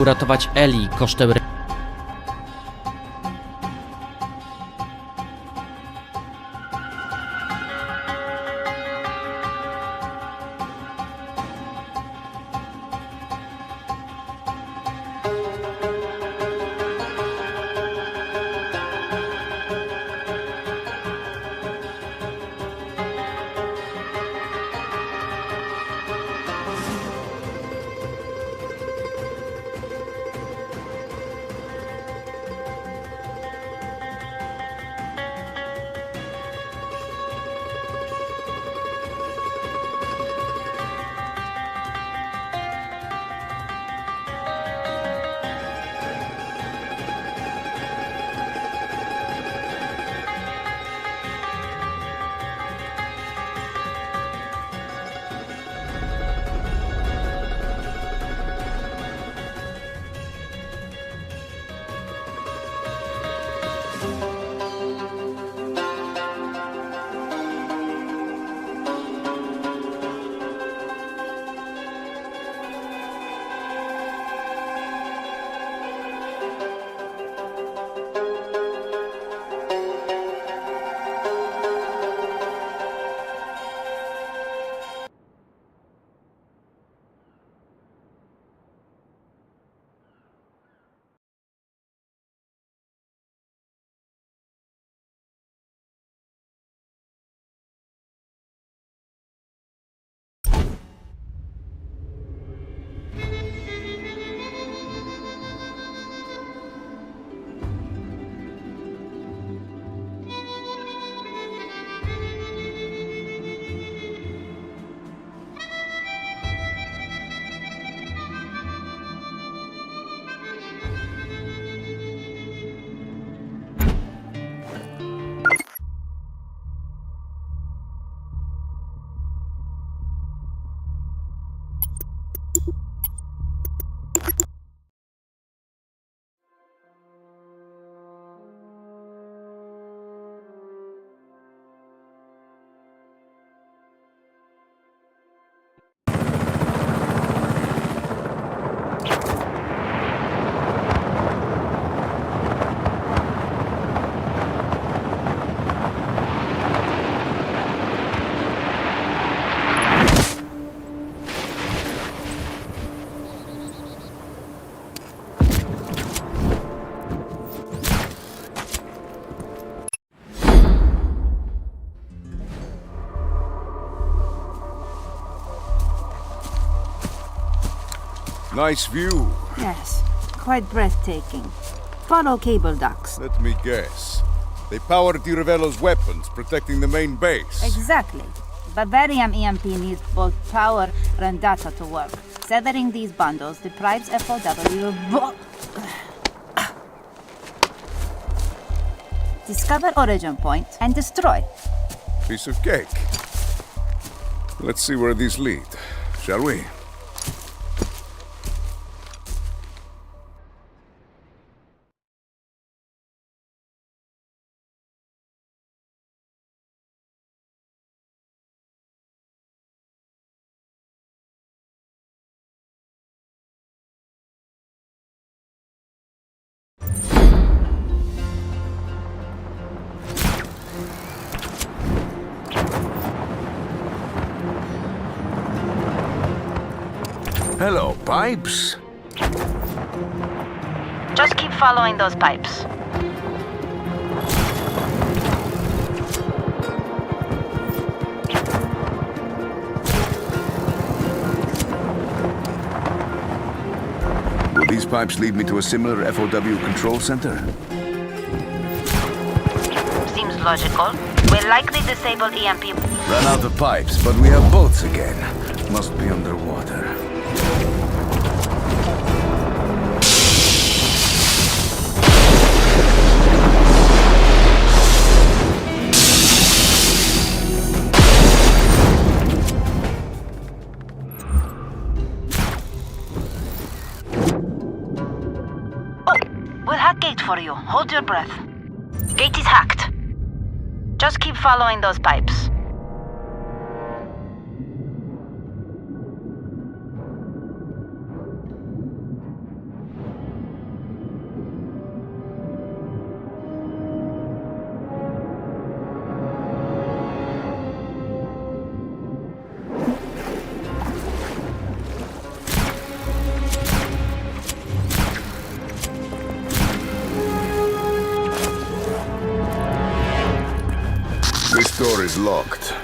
uratować Eli kosztem... Nice view. Yes, quite breathtaking. Follow cable ducts. Let me guess. They powered Ravello's weapons, protecting the main base. Exactly. Bavarian EMP needs both power and data to work. Severing these bundles deprives FOW of... Discover origin point and destroy. Piece of cake. Let's see where these lead, shall we? Hello, pipes. Just keep following those pipes. Will these pipes lead me to a similar FOW control center? Seems logical. We'll likely disable EMP. Ran out of pipes, but we have boats again. Must be underwater. We'll hack gate for you. Hold your breath. Gate is hacked. Just keep following those pipes. door is locked.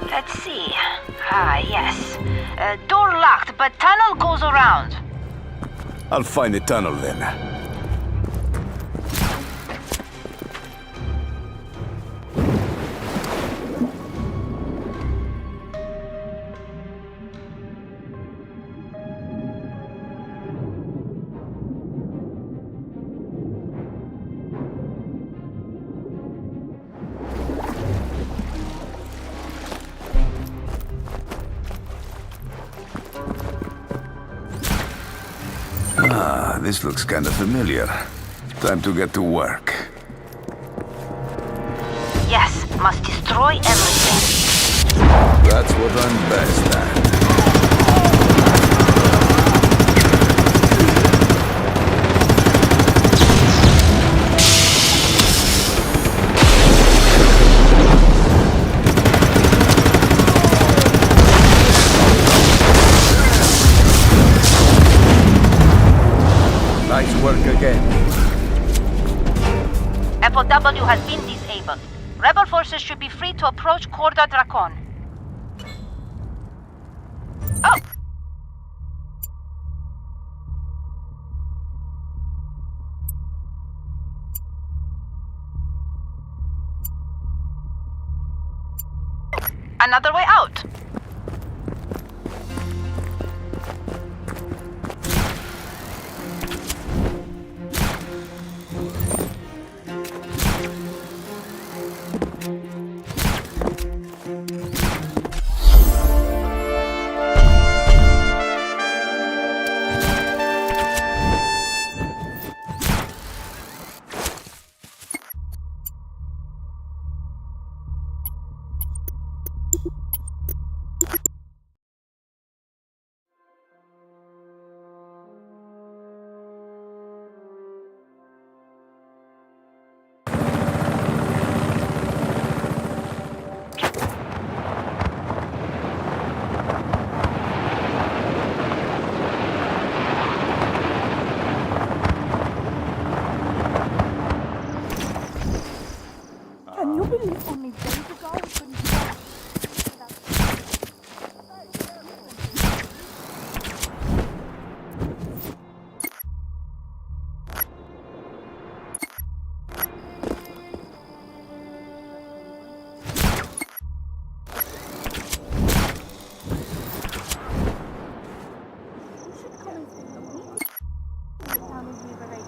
Let's see. Yes. Door locked, but tunnel goes around. I'll find the tunnel then. This looks kind of familiar. Time to get to work. Yes, must destroy everything. That's what I'm best at. Nice work again. FOW has been disabled. Rebel forces should be free to approach Corda Dracon. Oh! Another way out. Can you believe only days ago we couldn't do that? You should come and stay with me. The town is liberated.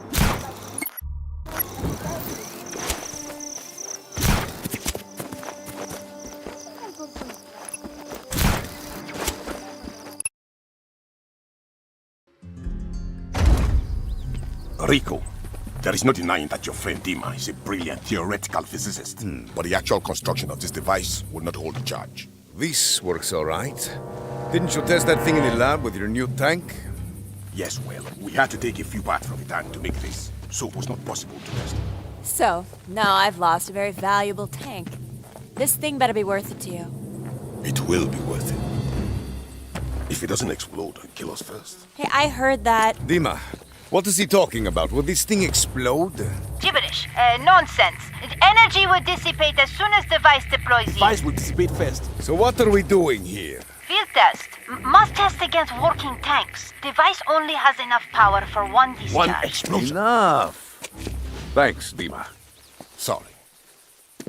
Rico, there is no denying that your friend Dima is a brilliant theoretical physicist. But the actual construction of this device will not hold a charge. This works all right. Didn't you test that thing in the lab with your new tank? Yes, well, we had to take a few parts from the tank to make this, so it was not possible to test. So, now I've lost a very valuable tank. This thing better be worth it to you. It will be worth it. If it doesn't explode and kill us first. Hey, I heard that. Dima, what is he talking about? Will this thing explode? Gibberish. Nonsense. Energy will dissipate as soon as device deploys in. Device will dissipate first. So what are we doing here? Field test. Must test against working tanks. Device only has enough power for one discharge. One explosion. Enough. Thanks, Dima. Sorry.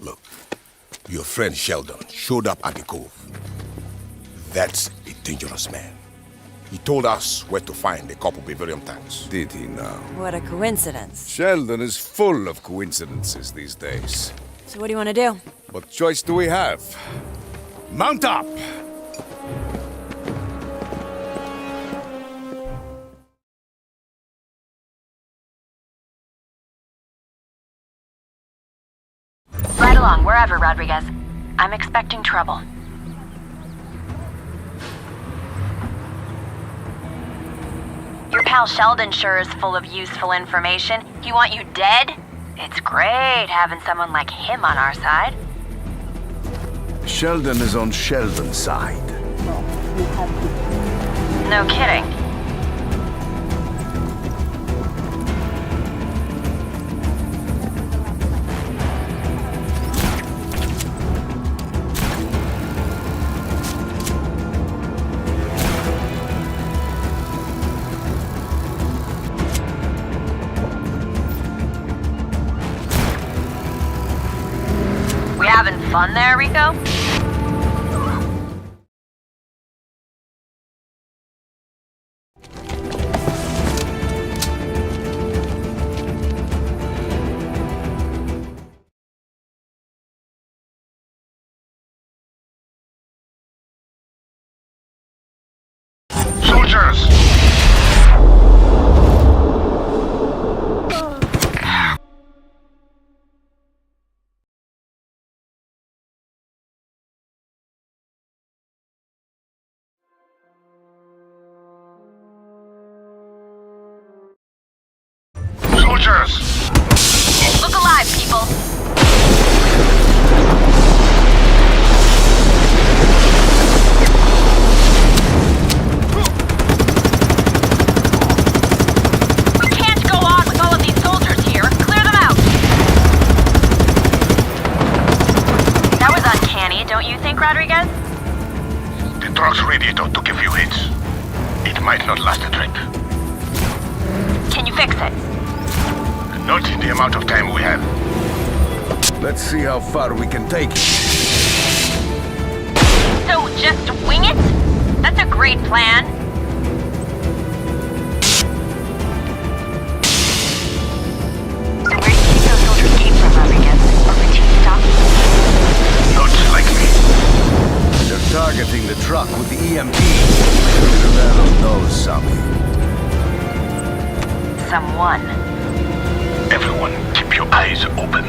Look, your friend Sheldon showed up at the cove. That's a dangerous man. He told us where to find a couple Bavarian tanks. Did he now? What a coincidence. Sheldon is full of coincidences these days. So what do you want to do? What choice do we have? Mount up! Right along, wherever, Rodriguez. I'm expecting trouble. Your pal Sheldon sure is full of useful information. He want you dead? It's great having someone like him on our side. Sheldon is on Sheldon's side. No kidding. fun there, Rico? Soldiers! Soldiers! Look alive, people! We can't go on with all of these soldiers here. Clear them out! That was uncanny, don't you think, Rodriguez? The truck's radiator took a few hits. It might not last a trip. Can you fix it? Not in the amount of time we have. Let's see how far we can take it. So, just wing it? That's a great plan. So where do you think those soldiers came from, Rodriguez? Or routine stop? Not likely. They're targeting the truck with the EMP. Little knows something. Someone. Everyone, keep your eyes open.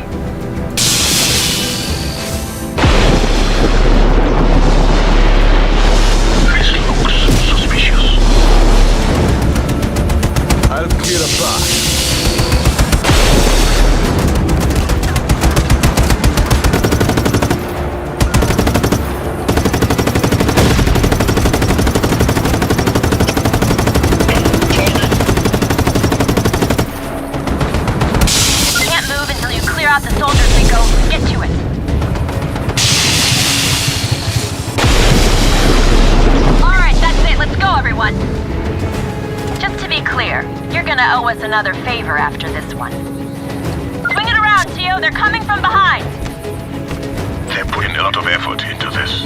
This looks suspicious. I'll clear a path. Can't move until you clear out the soldiers, Rico. Get to it. Alright, that's it. Let's go, everyone. Just to be clear, you're gonna owe us another favor after this one. Swing it around, Tio. They're coming from behind. They're putting a lot of effort into this.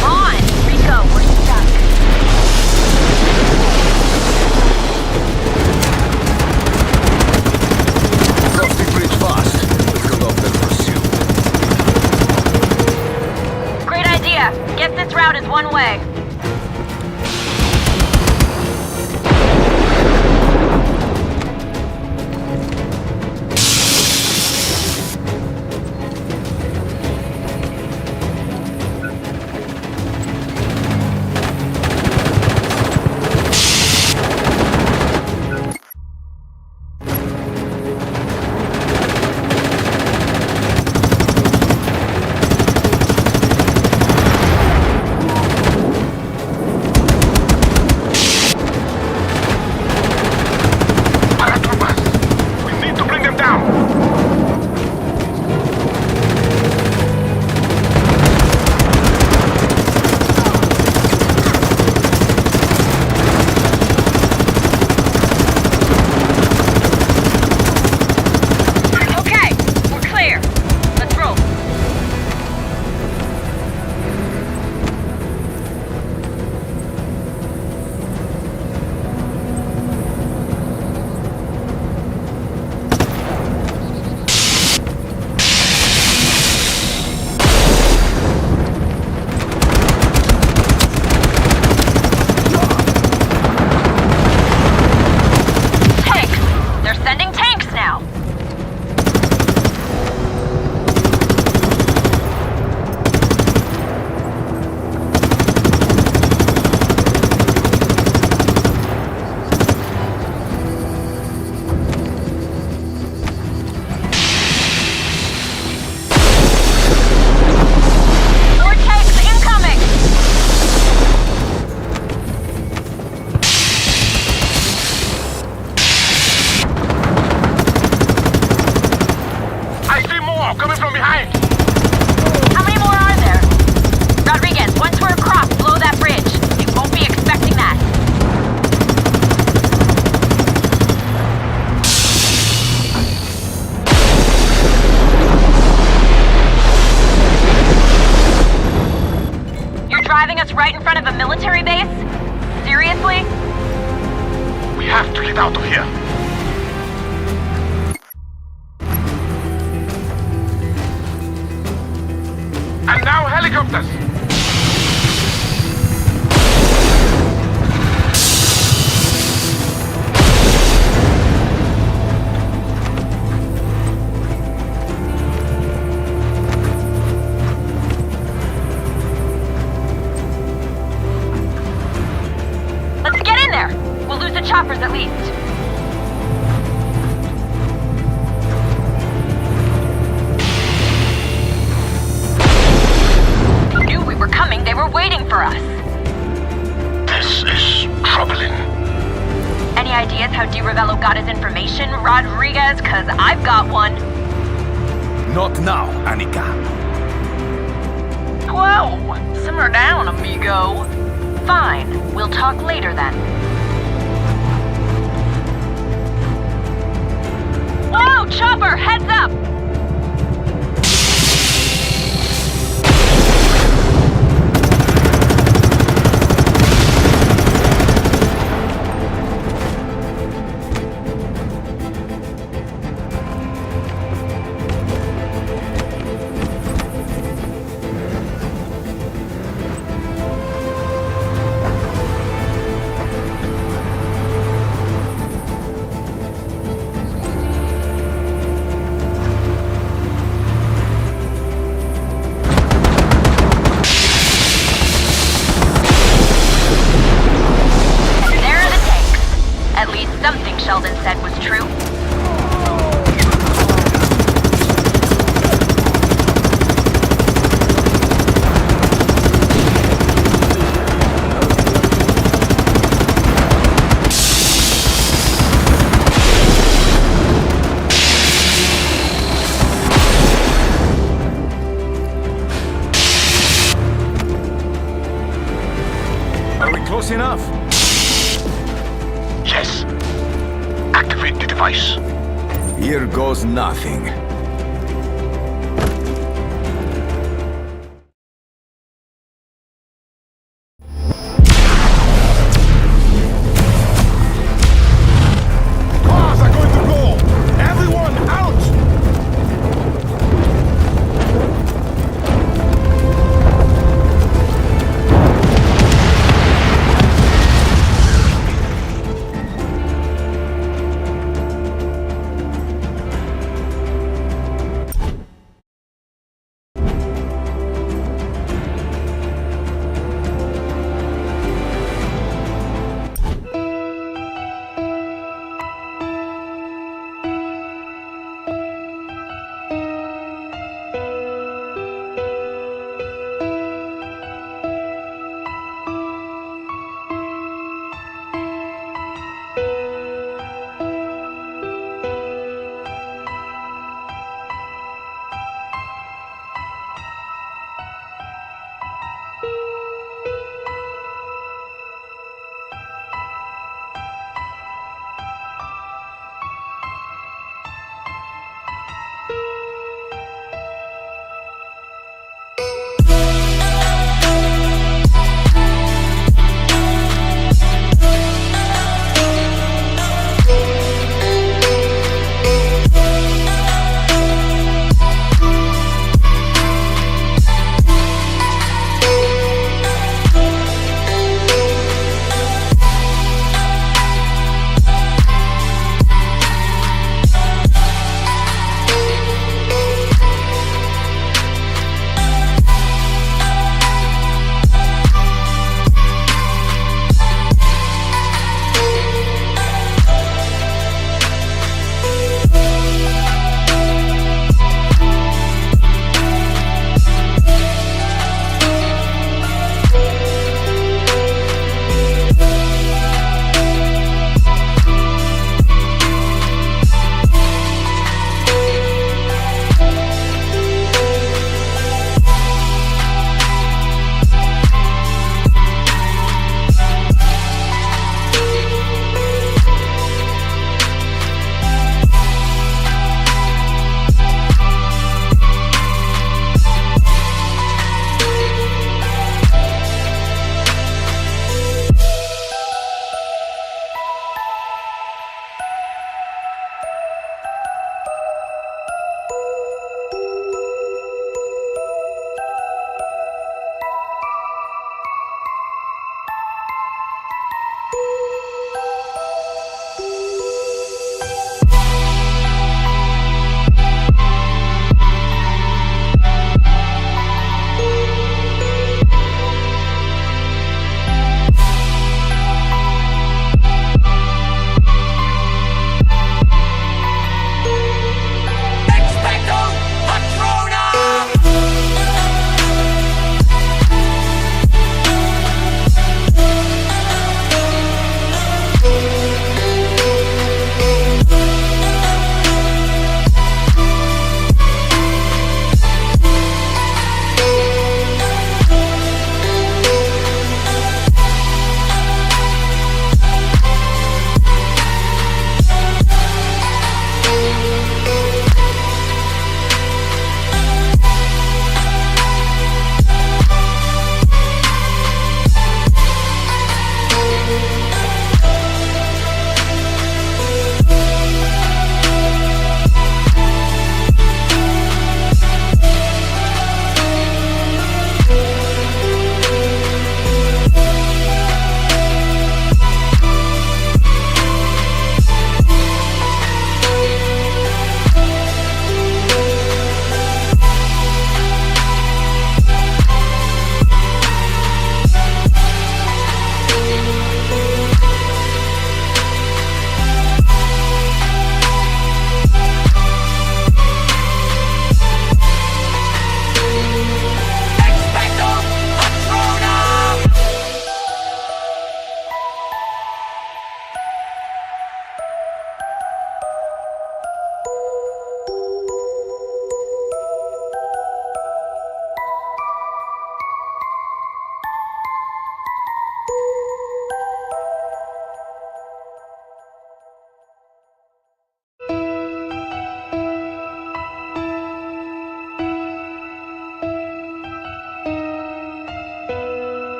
Come on, Rico. We're stuck. Cross the bridge fast. Let's cut off their pursuit. Great idea. Guess this route is one way. more coming from behind! How many more are there? Rodriguez, once we're across, blow that bridge. You won't be expecting that. You're driving us right in front of a military base? Seriously? We have to get out of here. And now helicopters! Let's get in there! We'll lose the choppers at least. They knew we were coming. They were waiting for us. This is troubling. Any ideas how Di Ravello got his information, Rodriguez? 'Cause I've got one. Not now, Annika. Whoa! Simmer down, amigo. Fine. We'll talk later then. Whoa! Chopper! Heads up! Sheldon said was true. Are we close enough? Yes. Activate the device. Here goes nothing. Cars are going to go! Everyone out!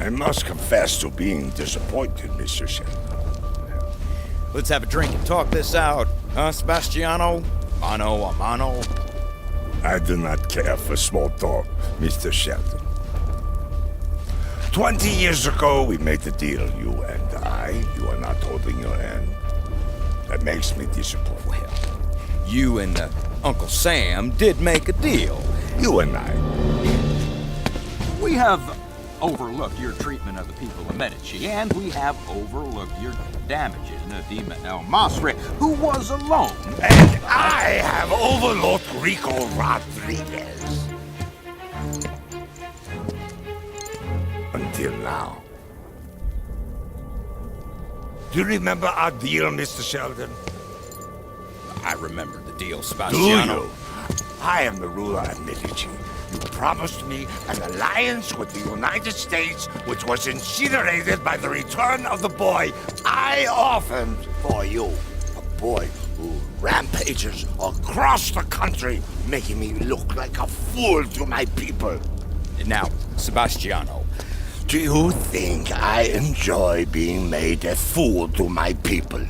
I must confess to being disappointed, Mr. Sheldon. Let's have a drink and talk this out, huh, Sebastiano? Mano a mano? I do not care for small talk, Mr. Sheldon. 20 years ago, we made a deal, you and I. You are not holding your hand. That makes me disappointed. Well, you and Uncle Sam did make a deal. You and I. We have overlooked your treatment of the people of Medici, and we have overlooked your damages. Nadima El Masri, who was alone. And I have overlooked Rico Rodriguez. Until now. Do you remember our deal, Mr. Sheldon? I remember the deal, Do Sebastiano. you? I am the ruler of Medici. You promised me an alliance with the United States, which was incinerated by the return of the boy I orphaned for you. A boy who rampages across the country, making me look like a fool to my people. Now, Sebastiano, Do you think I enjoy being made a fool to my people?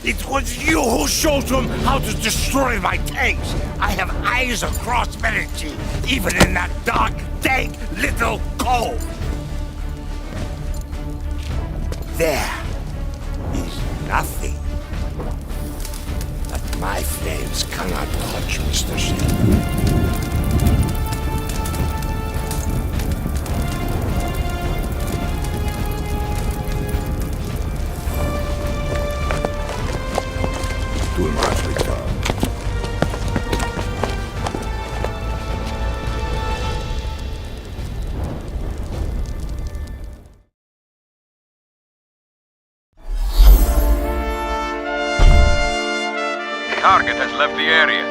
It was you who showed them how to destroy my tanks. I have eyes across Medici, even in that dark, dank little cove. There is nothing that my flames cannot touch, Mr. Sheldon. To my return. Target has left the area.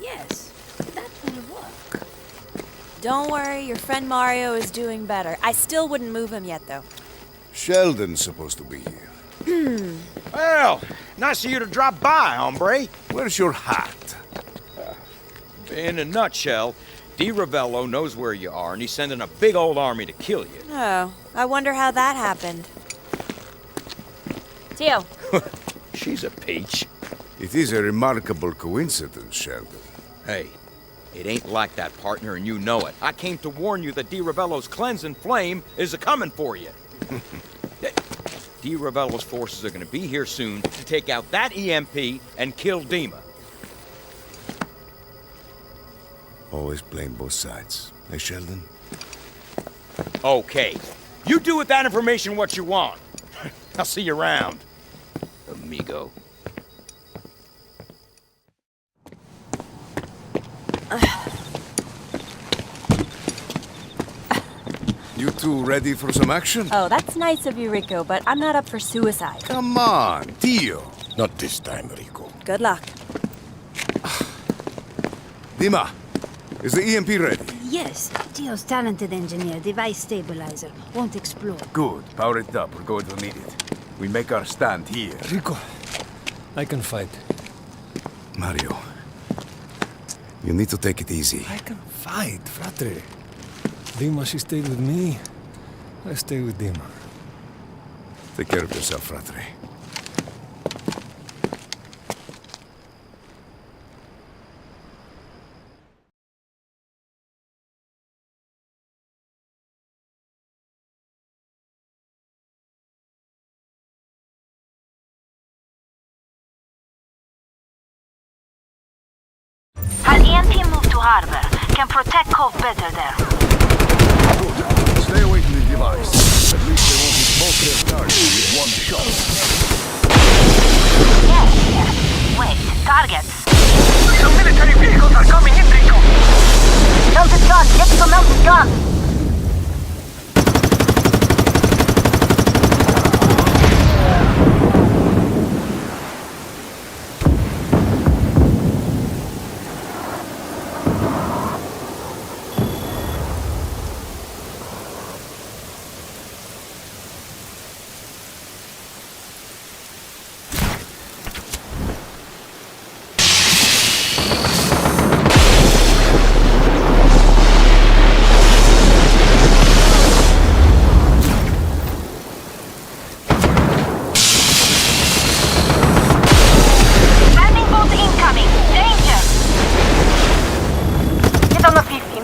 Yes, that will work. Don't worry, your friend Mario is doing better. I still wouldn't move him yet, though. Sheldon's supposed to be here. well, nice of you to drop by, hombre. Where's your hat? In a nutshell, Di Ravello knows where you are, and he's sending a big old army to kill you. Oh, I wonder how that happened. Tio. She's a peach. It is a remarkable coincidence, Sheldon. Hey, it ain't like that, partner, and you know it. I came to warn you that Di Ravello's cleansing flame is a-coming for you. Di Ravello's forces are gonna be here soon to take out that EMP and kill Dima. Always blame both sides. Hey, Sheldon? Okay, you do with that information what you want. I'll see you around, amigo. You two ready for some action? Oh, that's nice of you, Rico, but I'm not up for suicide. Come on, Tio. Not this time, Rico. Good luck. Dima, is the EMP ready? Yes, Tio's talented engineer, device stabilizer, won't explode. Good. Power it up. We're going to need it. We make our stand here. Rico, I can fight. Mario, you need to take it easy. I can fight, frate. Dima, she stayed with me. I stay with Dima. Take care of yourself, fratre. Has EMP moved to harbor? Can protect Cove better there. Stay away from the device. At least they won't be both their targets with one shot. Yes. Wait, targets. Some military vehicles are coming in, Rico. Mounted gun, get to the mounted gun.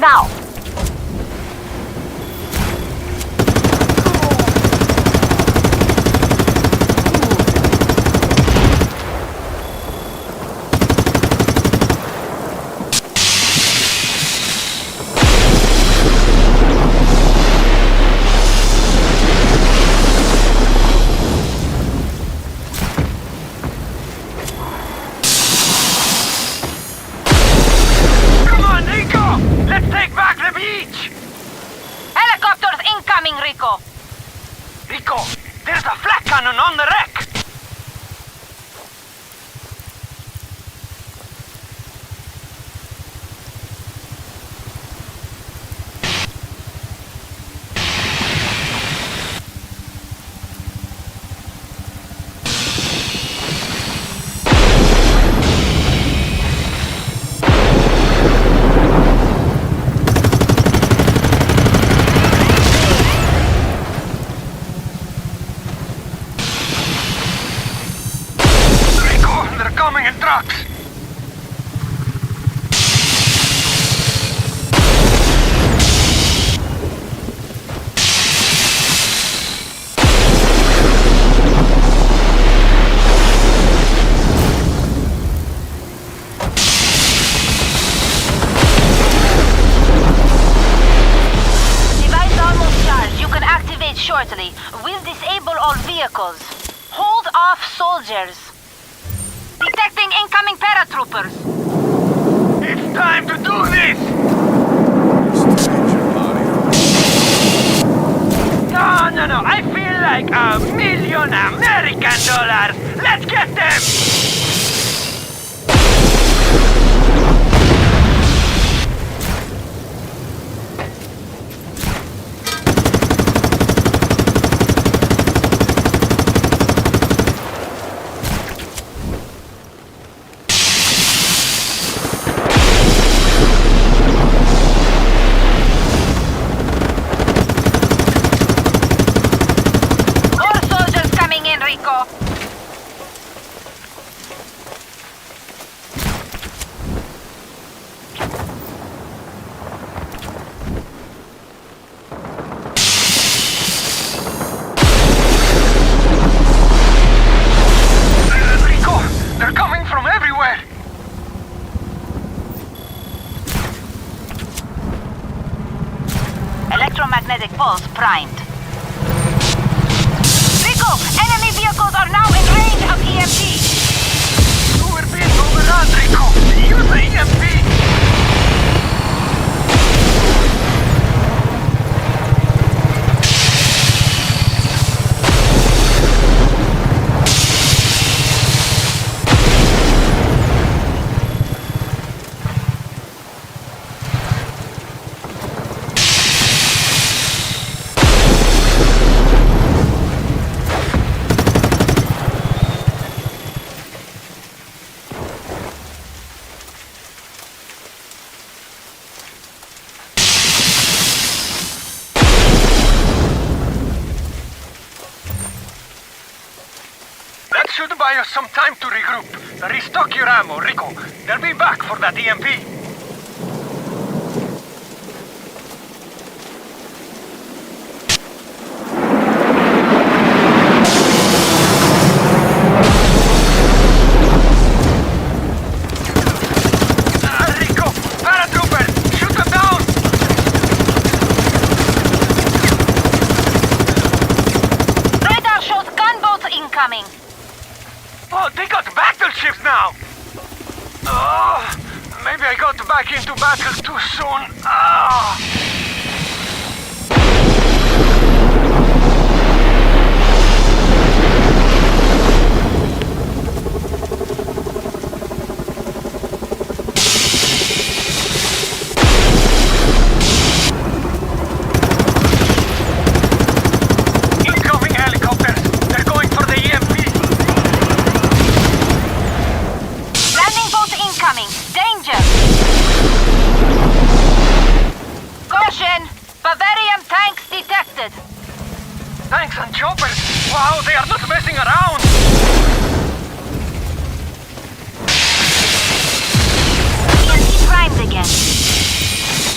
Now! Come on, Rico! Let's take back the beach! Helicopters incoming, Rico! Rico, there's a flak cannon on the wreck! Coming in trucks! Device almost charged. You can activate shortly. We'll disable all vehicles. Hold off soldiers. Detecting incoming paratroopers. It's time to do this! No. I feel like $1,000,000 American. Let's get them! Electromagnetic pulse primed. Rico, enemy vehicles are now in range of EMP. We're being overrun, Rico. Use the EMP. should buy us some time to regroup. Restock your ammo, Rico. They'll be back for that EMP. Rico, paratroopers, shoot them down! Radar shows gunboats incoming. Oh, they got battleships now! Oh, maybe I got back into battle too soon. Oh. Incoming helicopters! They're going for the EMP! Landing boats incoming. Danger. Caution. Bavarian tanks detected. Tanks and choppers! Wow, they are not messing around! EMP primed again.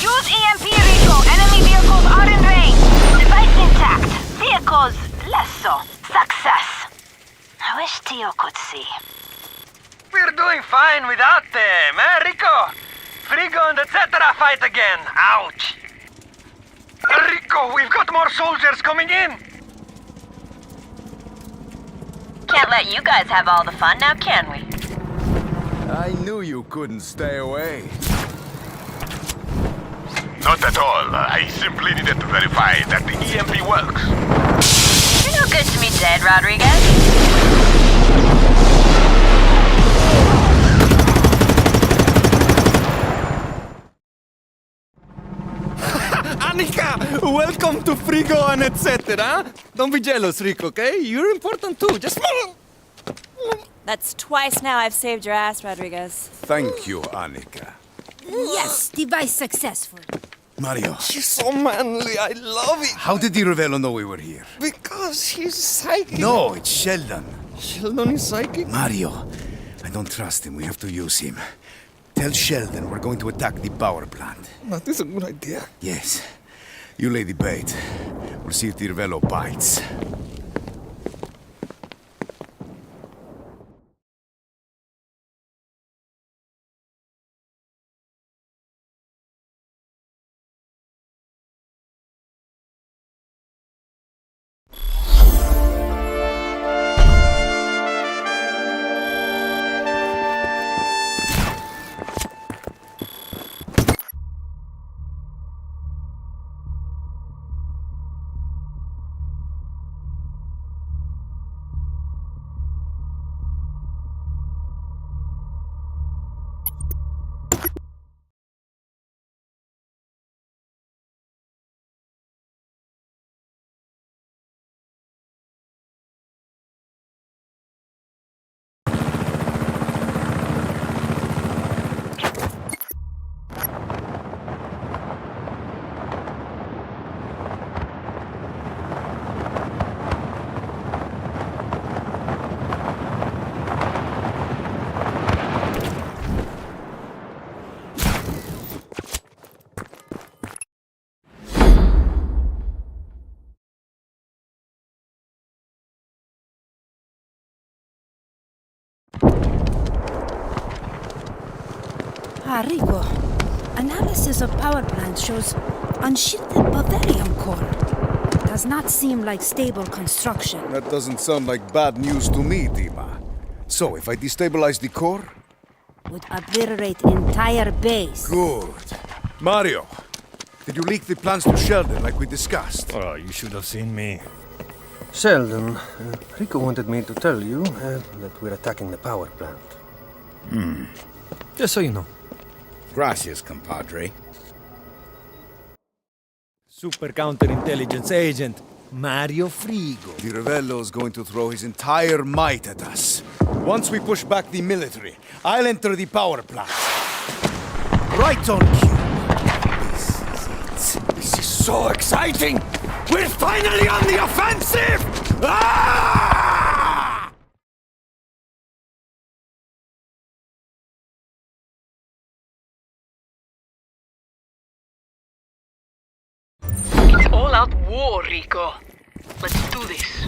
Use EMP, Rico. Enemy vehicles are in range. Device intact. Vehicles less so. Success. I wish Tio could see. We're doing fine without them, eh, Rico? Frigo and etc. fight again. Ouch! Rico, we've got more soldiers coming in! Can't let you guys have all the fun now, can we? I knew you couldn't stay away. Not at all. I simply needed to verify that the EMP works. You're no good to me dead, Rodriguez. Annika! Welcome to Frigo and etc. Don't be jealous, Rico, okay? You're important too. Just... That's twice now I've saved your ass, Rodriguez. Thank you, Annika. Yes, device successful. Mario, She's so manly. I love it. how did Di Ravello know we were here? Because he's psychic. No, it's Sheldon. Sheldon is psychic? Mario, I don't trust him. We have to use him. Tell Sheldon we're going to attack the power plant. That is a good idea. Yes. You lay the bait. We'll see if Di Ravello bites. Rico, analysis of power plant shows unshielded Bavarian core. Does not seem like stable construction. That doesn't sound like bad news to me, Dima. So, if I destabilize the core? Would obliterate entire base. Good. Mario, did you leak the plans to Sheldon like we discussed? Oh, you should have seen me. Sheldon, Rico wanted me to tell you that we're attacking the power plant. Just so you know. Gracias, compadre. Super counterintelligence agent, Mario Frigo. Di Ravello's going to throw his entire might at us. Once we push back the military, I'll enter the power plant. Right on cue. This is it. This is so exciting! We're finally on the offensive! Ah! war, Rico. Let's do this.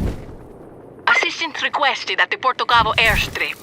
Assistance requested at the Porto Cabo airstrip.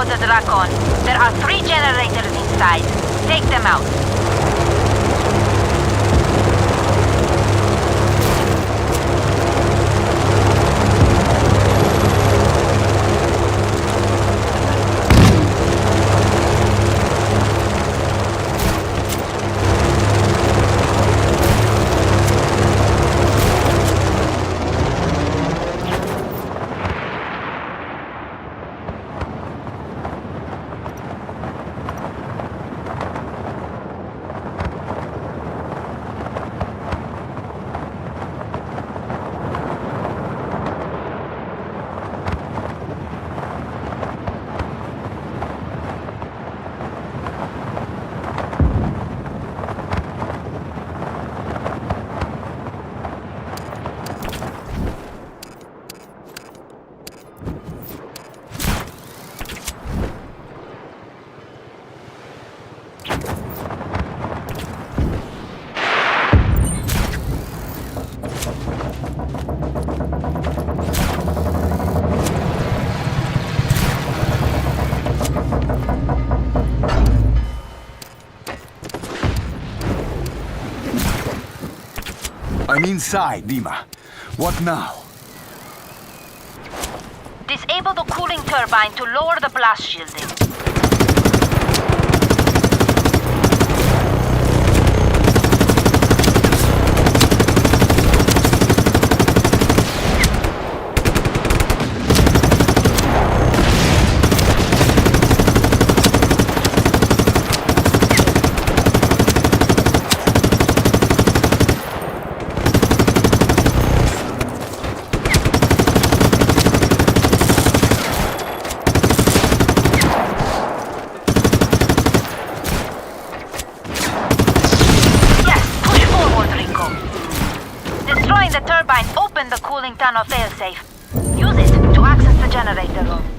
was a Dracon. There are 3 generators inside. Take them out. I'm inside, Dima. What now? Disable the cooling turbine to lower the blast shielding. Open the cooling tunnel failsafe. Use it to access the generator room.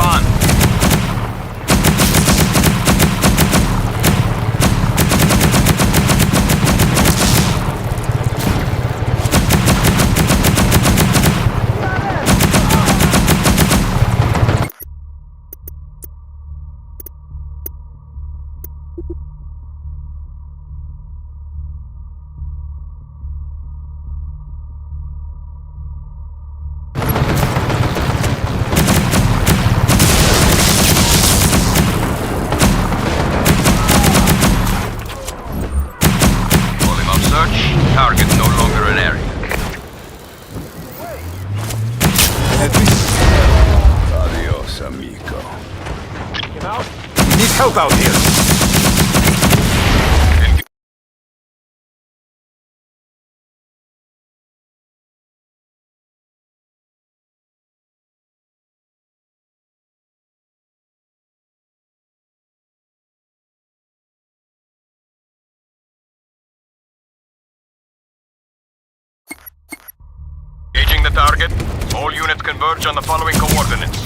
fun. Target no longer an area. Adios, amigo. We need help out here. Engaging the target. All units converge on the following coordinates.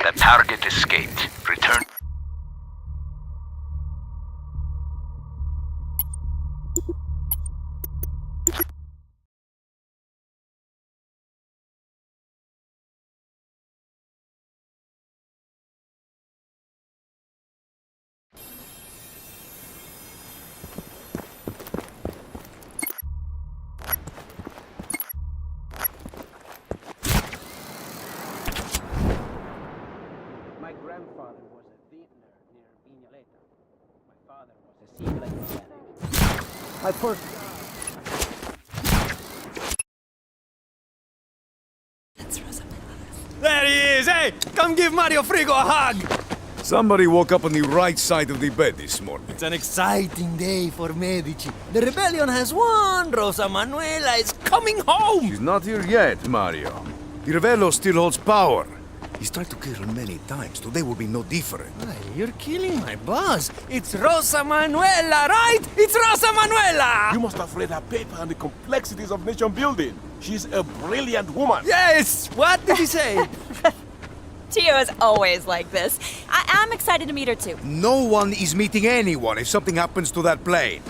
The target escaped. Return. My grandfather was a vintner near Viñaleta. My father was a civil mechanic. I first... There he is! Hey, come give Mario Frigo a hug! Somebody woke up on the right side of the bed this morning. It's an exciting day for Medici. The rebellion has won. Rosa Manuela is coming home. She's not here yet, Mario. The Revello still holds power. He's tried to kill her many times. Today will be no different. You're killing my boss. It's Rosa Manuela, right? It's Rosa Manuela! You must have read her paper on the complexities of nation building. She's a brilliant woman. Yes! What did he say? Tio is always like this. I'm excited to meet her too. No one is meeting anyone if something happens to that plane.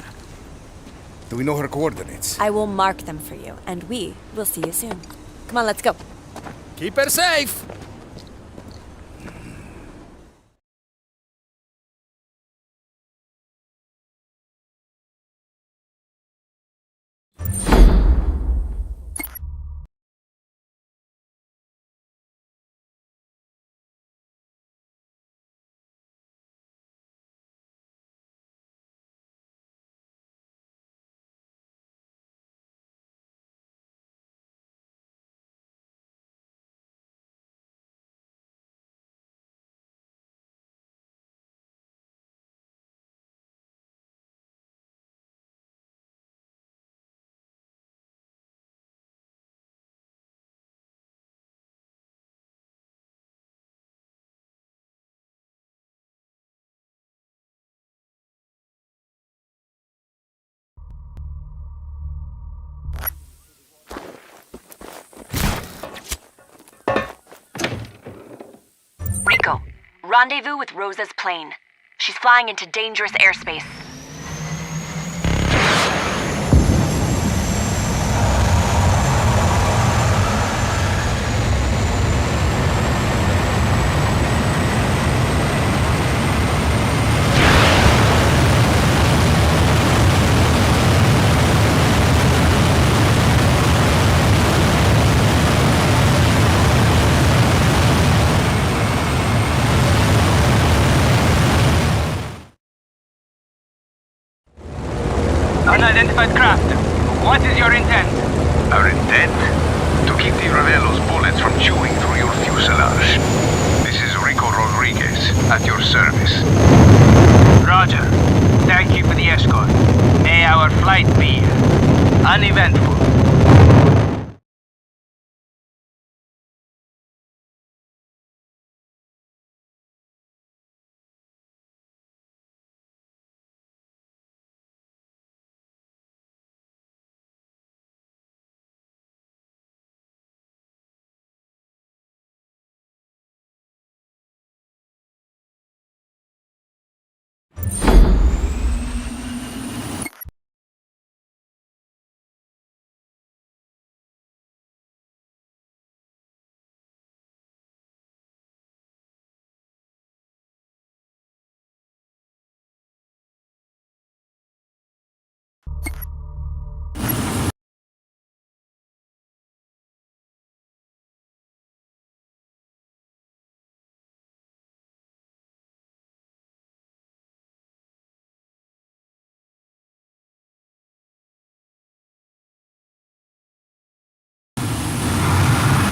Do we know her coordinates? I will mark them for you, and we will see you soon. Come on, let's go. Keep her safe! Rico, rendezvous with Rosa's plane. She's flying into dangerous airspace. Unidentified craft. What is your intent? Our intent? To keep the Ravello's bullets from chewing through your fuselage. This is Rico Rodriguez, at your service. Roger. Thank you for the escort. May our flight be uneventful.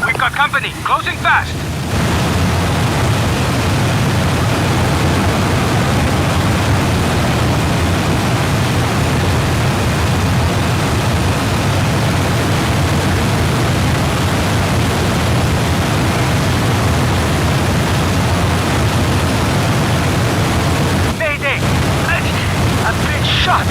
We've got company. Closing fast. Mayday! I've been shot!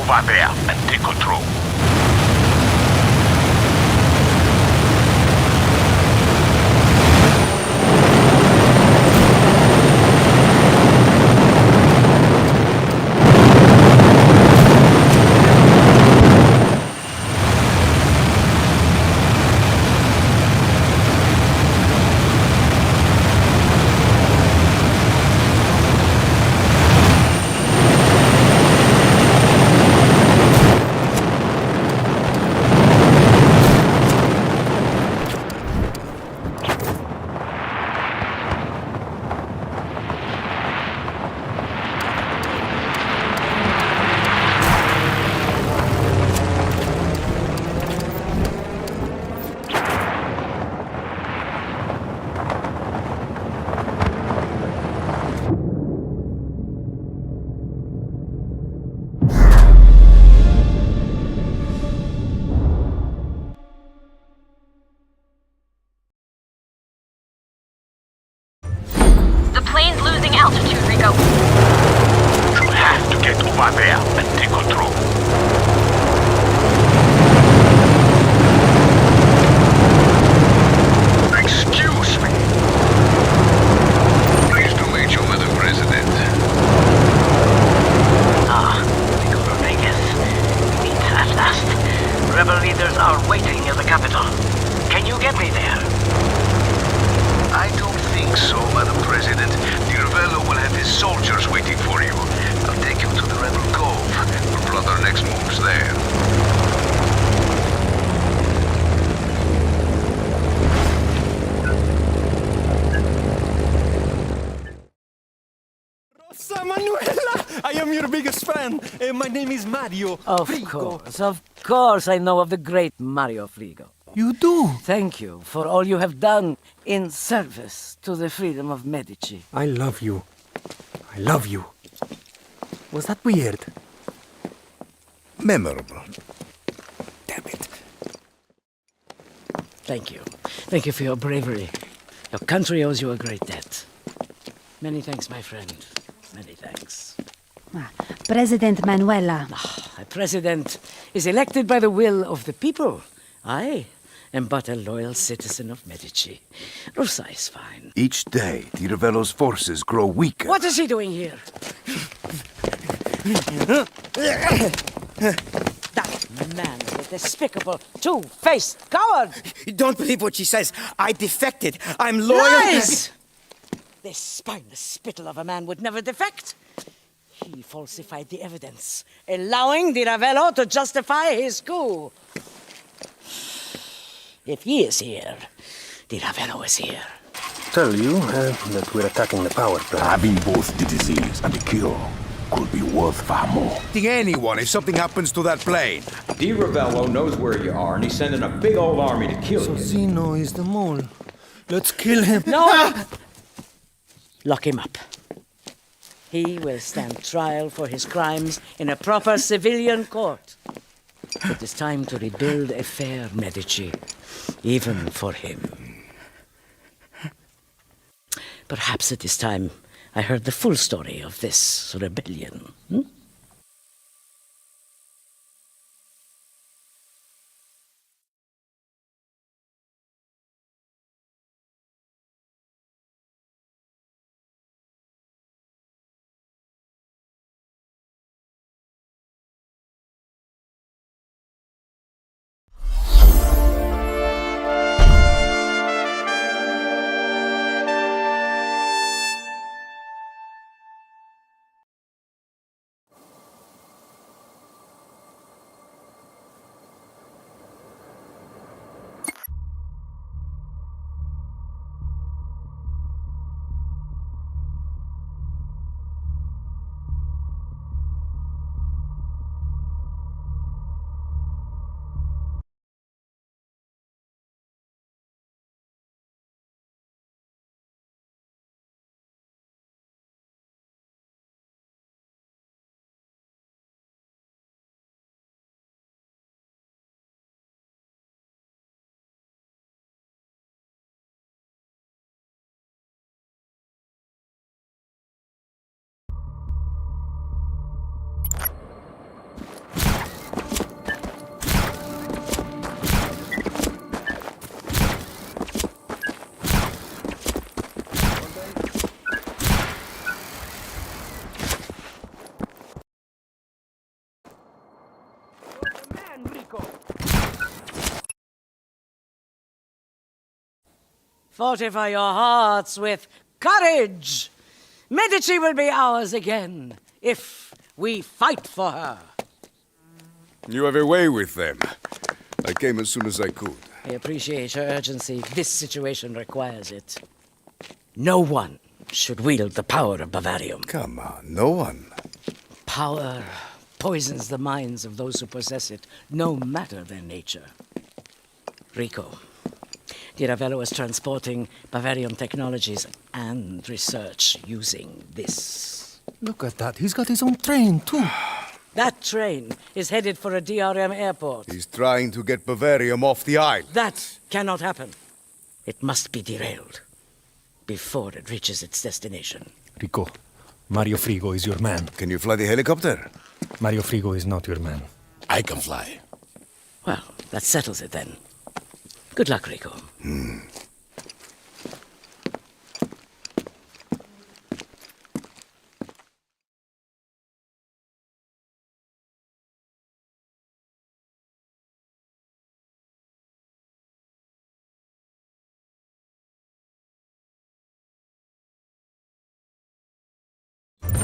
over there and take control. The plane's losing altitude, Rico. You have to get over there and take control. Excuse me. Pleased to meet you, Madam President. Rico Rodriguez. Meet at last. Rebel leaders are waiting in the capital. Can you get me there? I don't think so, Madam President. The Ravello will have his soldiers waiting for you. I'll take you to the Rebel Cove. We'll plot our next moves there. Rosa Manuela! I am your biggest fan. My name is Mario Of course I know of the great Mario Frigo. You do? Thank you for all you have done in service to the freedom of Medici. I love you. I love you. Was that weird? Memorable. Damn it. Thank you. Thank you for your bravery. Your country owes you a great debt. Many thanks, my friend. Many thanks. President Manuela. A president is elected by the will of the people. I am but a loyal citizen of Medici. Rosa is fine. Each day, the Ravello's forces grow weaker. What is he doing here? That man is a despicable, two-faced coward! You don't believe what she says. I defected. I'm loyal. Lies! This spineless spittle of a man would never defect. He falsified the evidence, allowing the Ravello to justify his coup. If he is here, the Ravello is here. Tell you that we're attacking the power plant. Having both the disease and the cure could be worth far more. Anyone if something happens to that plane. Di Ravello knows where you are, and he's sending a big old army to kill you. Zeno is the mole. Let's kill him. No! Lock him up. He will stand trial for his crimes in a proper civilian court. It is time to rebuild a fair Medici, even for him. Perhaps it is time I heard the full story of this rebellion. Fortify your hearts with courage. Medici will be ours again if we fight for her. You have a way with them. I came as soon as I could. I appreciate your urgency. This situation requires it. No one should wield the power of Bavarium. Come on, no one. Power poisons the minds of those who possess it, no matter their nature. Rico, Di Ravello is transporting Bavarian technologies and research using this. Look at that. He's got his own train, too. That train is headed for a DRM airport. He's trying to get Bavarium off the island. That cannot happen. It must be derailed before it reaches its destination. Rico, Mario Frigo is your man. Can you fly the helicopter? Mario Frigo is not your man. I can fly. Well, that settles it then. Good luck, Rico.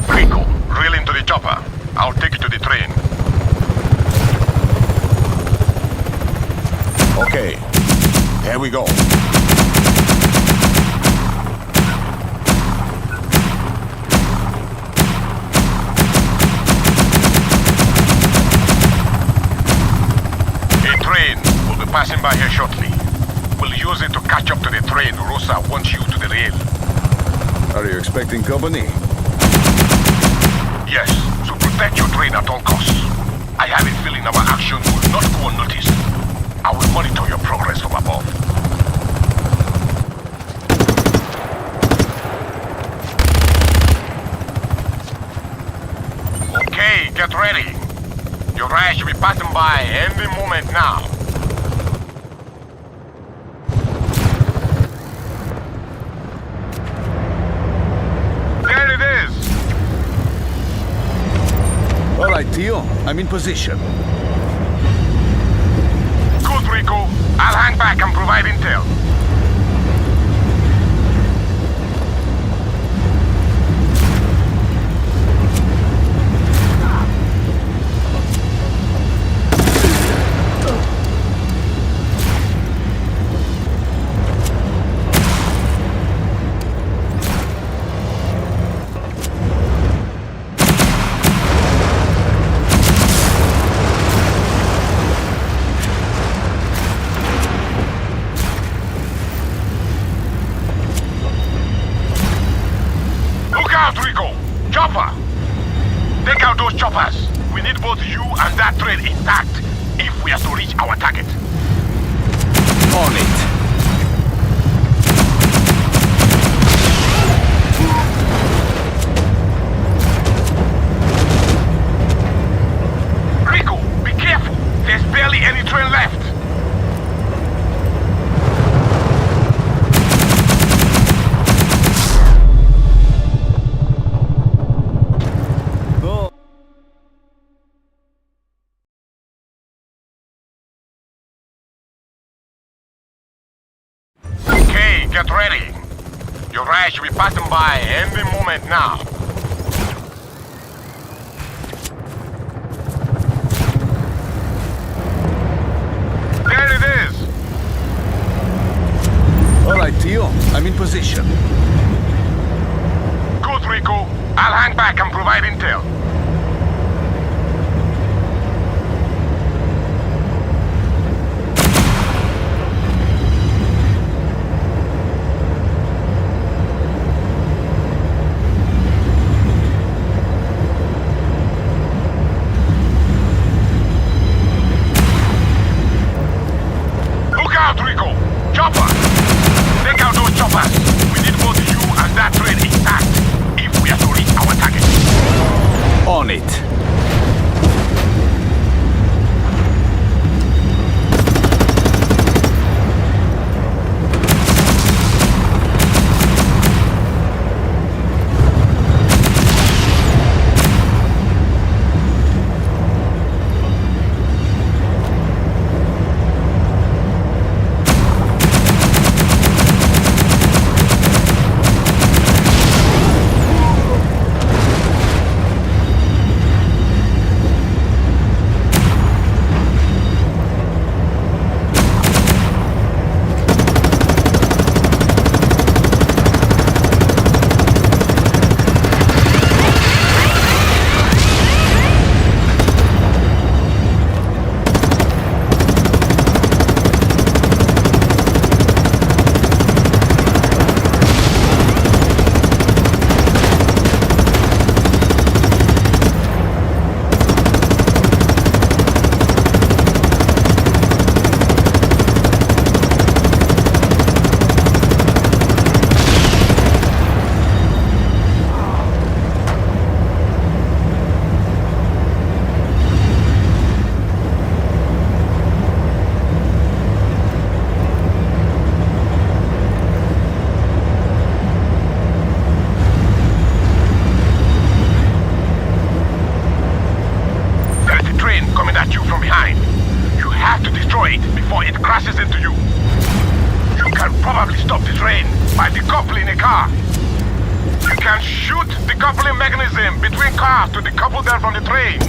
Rico, reel into the chopper. I'll take you to the train. Okay, here we go. A train will be passing by here shortly. We'll use it to catch up to the train Rosa wants you to derail. Are you expecting company? Yes, so protect your train at all costs. I have a feeling our actions will not go unnoticed. I will monitor your progress from above. Okay, get ready. Your ride should be passing by any moment now. There it is. All right, Tio. I'm in position. Good, Rico. I'll hang back and provide intel. Take out those choppers. We need both you and that train intact if we are to reach our target. On it. Rico, be careful. There's barely any train left. Get ready. Your ride should be passing by any moment now. There it is. All right, Tio. I'm in position. Good, Rico. I'll hang back and provide intel. On it. destroy it before it crashes into you. You can probably stop the train by decoupling a car. You can shoot the coupling mechanism between cars to decouple them from the train.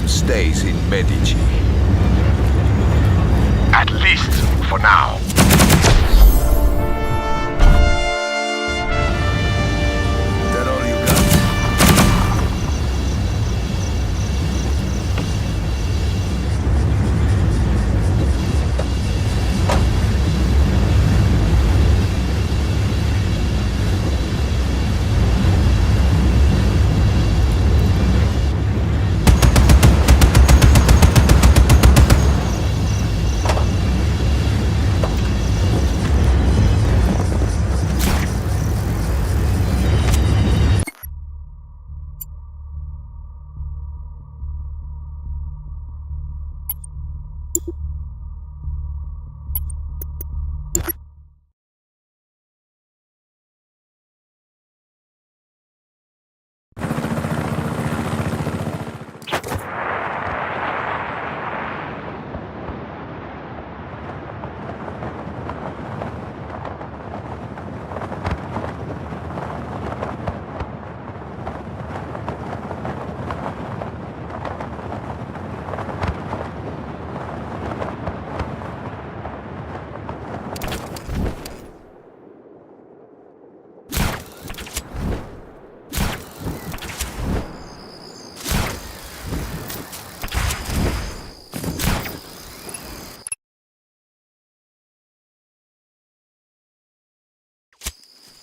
Stays in Medici. At least for now. Is that all you got?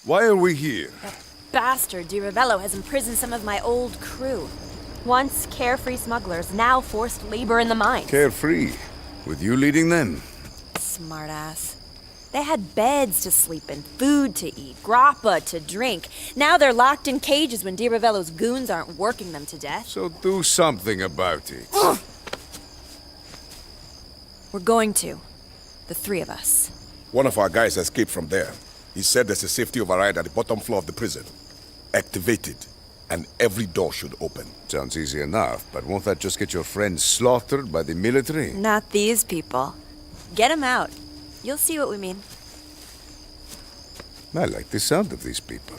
Why are we here? That bastard Di Ravello has imprisoned some of my old crew. Once carefree smugglers, now forced labor in the mines. Carefree? With you leading them? Smartass. They had beds to sleep in, food to eat, grappa to drink. Now they're locked in cages when Di Ravello's goons aren't working them to death. So do something about it. Ugh. We're going to. The three of us. One of our guys escaped from there. He said there's a safety override at the bottom floor of the prison. Activate it, and every door should open. Sounds easy enough, but won't that just get your friends slaughtered by the military? Not these people. Get them out. You'll see what we mean. I like the sound of these people.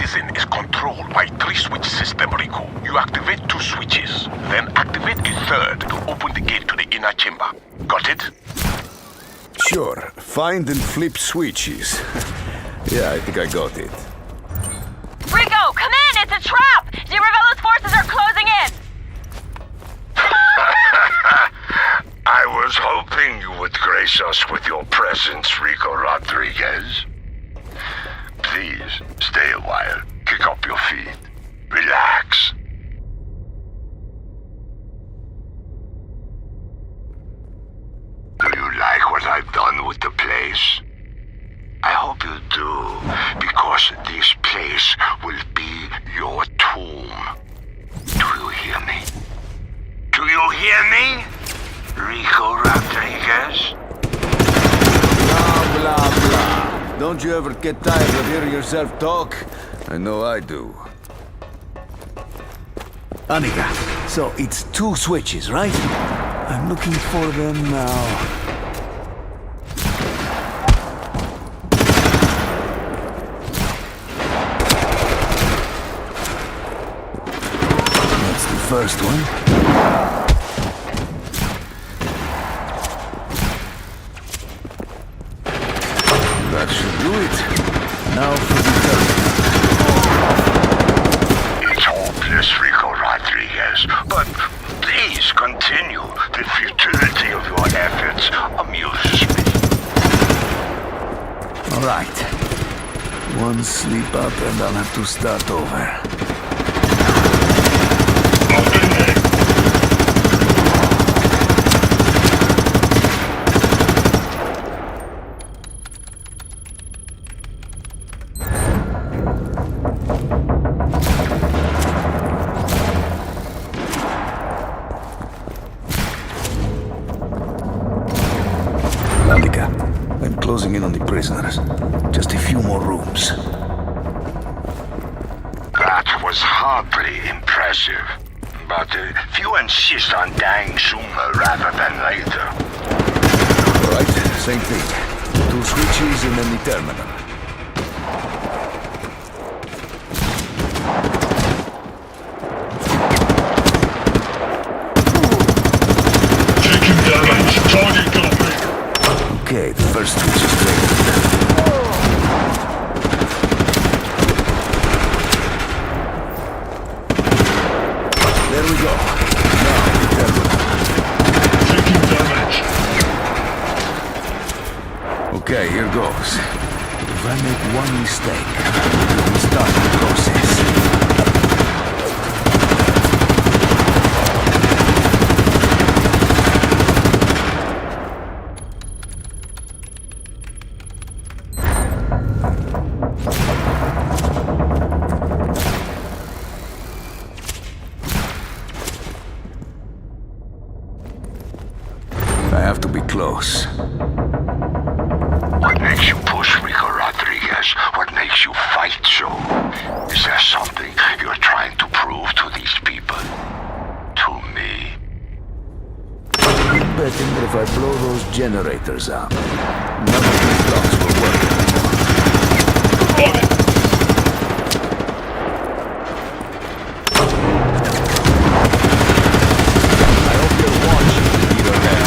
prison is controlled by 3-switch system, Rico. You activate 2 switches, then activate a 3rd to open the gate to the inner chamber. Got it? Sure. Find and flip switches. Yeah, I think I got it. Rico, come in! It's a trap! DiRavello's forces are closing in! I was hoping you would grace us with your presence, Rico Rodriguez. Please, stay a while. Kick up your feet. Relax. Do you like what I've done with the place? I hope you do, because this place will be your tomb. Do you hear me? Do you hear me? Rico Rodriguez? Blah, blah, blah. Don't you ever get tired of hearing yourself talk? I know I do. Anika, so it's 2 switches, right? I'm looking for them now. That's the first one. That should do it. Now for the third. It's hopeless, Rico Rodriguez, but please continue. The futility of your efforts amuses me. All right. One sleep up and I'll have to start over. I'm closing in on the prisoners. Just a few more rooms. That was hardly impressive. But if you insist on dying sooner rather than later... All right, same thing. 2 switches and then the terminal. Taking damage. Target got me. Okay, the first switch is clear. There we go. Now, the terminal. Taking damage. Okay, here goes. If I make one mistake, we start the process. I have to be close. What makes you push, Rico Rodriguez? What makes you fight so? Is there something you're trying to prove to these people? To me? I'm betting that if I blow those generators up, none of these blocks will work anymore. I hope you're watching, Peter Man.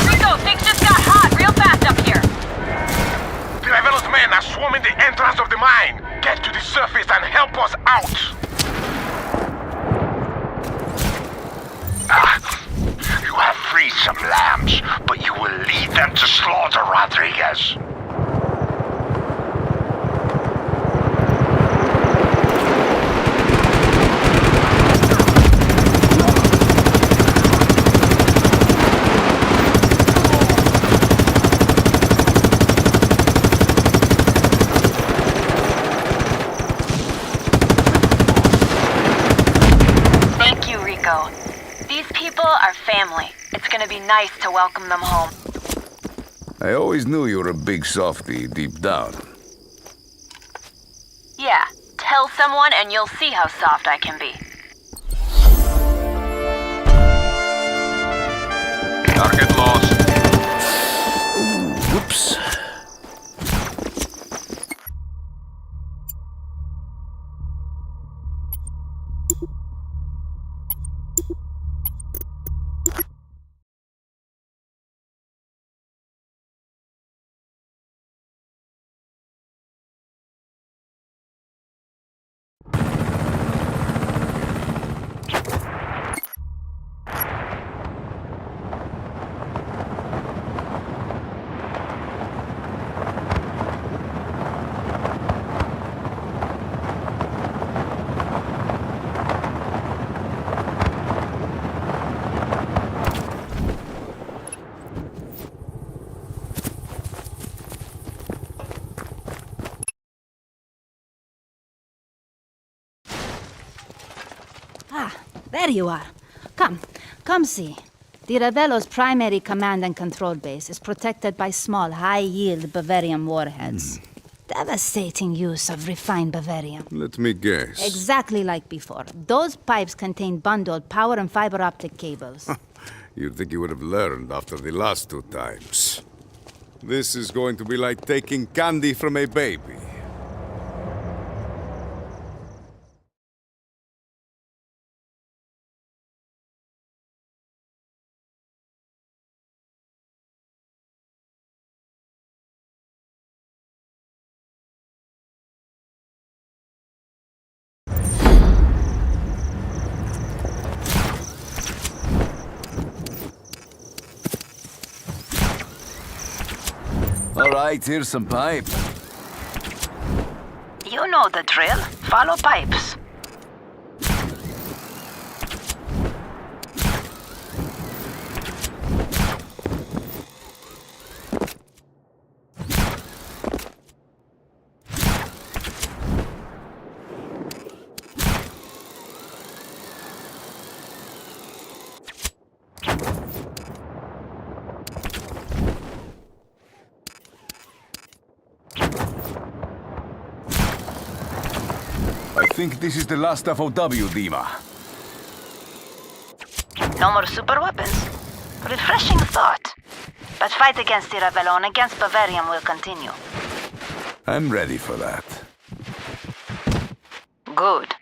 Rico, things just got hot real fast up here! DiRavello's men are swarming the entrance of the mine. Get to the surface and help us out. You have freed some lambs, but you will lead them to slaughter, Rodriguez. Thank you, Rico. These people are family. It's gonna be nice to welcome them home. I always knew you were a big softy deep down. Yeah, tell someone and you'll see how soft I can be. Target lost. Whoops. Ah, there you are. Come see. The Ravello's primary command and control base is protected by small, high-yield Bavarian warheads. Devastating use of refined Bavarium. Let me guess. Exactly like before. Those pipes contain bundled power and fiber optic cables. You'd think you would have learned after the last 2 times. This is going to be like taking candy from a baby. All right, here's some pipe. You know the drill. Follow pipes. I think this is the last FOW, Dima. No more super weapons. Refreshing thought. But fight against the Ravello and against Bavarium will continue. I'm ready for that. Good.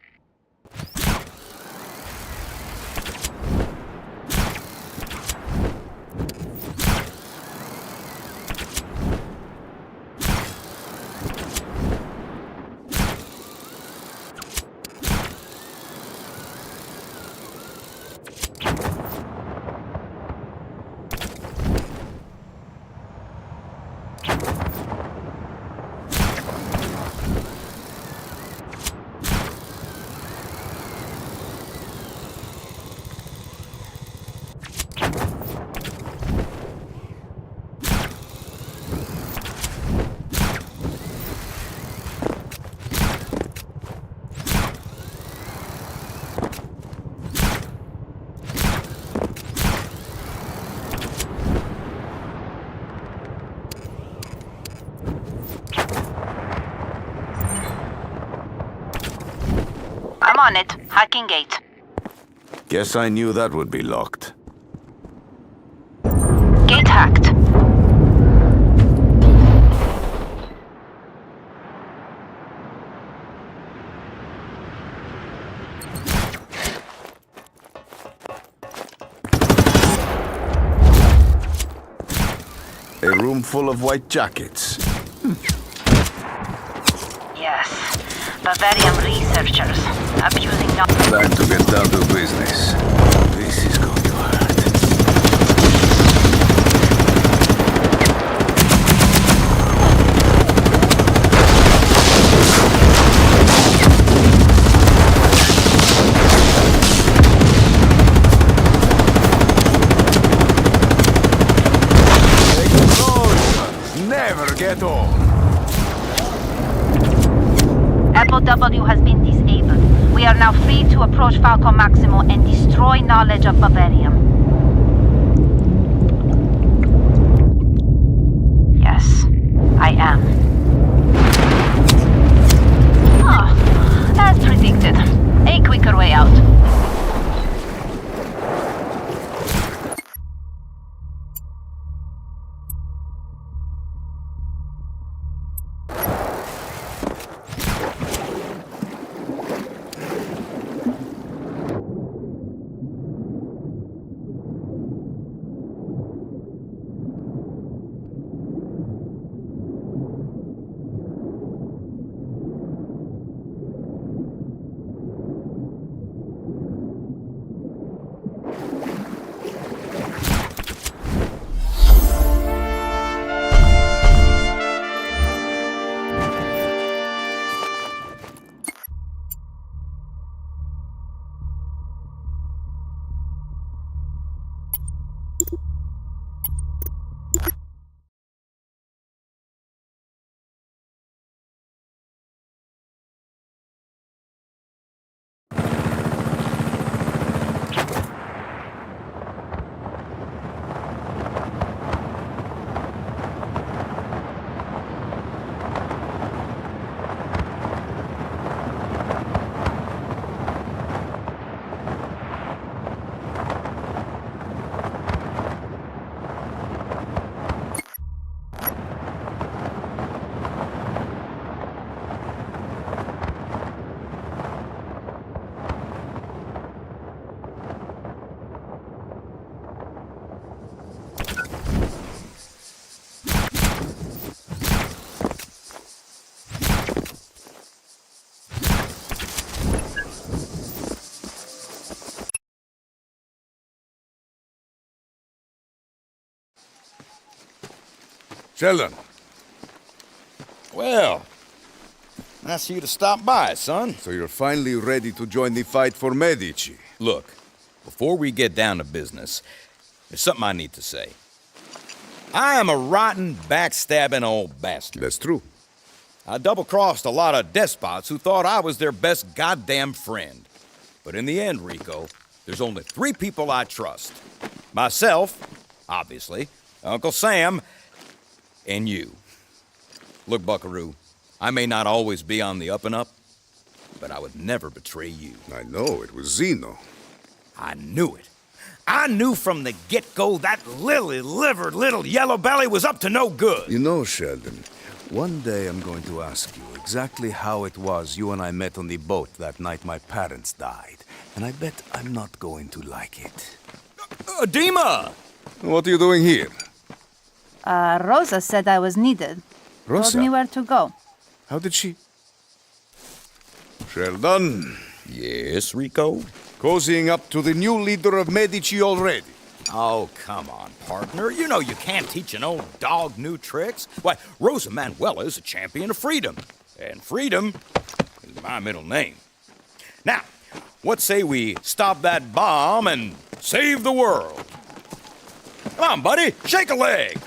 I'm on it. Hacking gate. Guess I knew that would be locked. Gate hacked. A room full of white jackets. Yes. Bavarian researchers. Abusing Time to get down to business. This is going to hurt. Never get old. FOW has been disabled. We are now free to approach Falco Maximo and destroy knowledge of Bavarium. Yes, I am. Sheldon. Well, nice of you to stop by, son. So you're finally ready to join the fight for Medici. Look, before we get down to business, there's something I need to say. I am a rotten, backstabbing old bastard. That's true. I double-crossed a lot of despots who thought I was their best goddamn friend. But in the end, Rico, there's only 3 people I trust. Myself, obviously, Uncle Sam, and you. Look, Buckaroo, I may not always be on the up and up, but I would never betray you. I know, it was Zeno. I knew it. I knew from the get-go that lily-livered little yellow belly was up to no good. You know, Sheldon, one day I'm going to ask you exactly how it was you and I met on the boat that night my parents died. And I bet I'm not going to like it. Dima! What are you doing here? Rosa said I was needed. Rosa? Told me where to go. How did she... Sheldon. Yes, Rico? Cozying up to the new leader of Medici already. Oh, come on, partner. You know you can't teach an old dog new tricks. Why, Rosa Manuela is a champion of freedom. And freedom is my middle name. Now, what say we stop that bomb and save the world? Come on, buddy, shake a leg.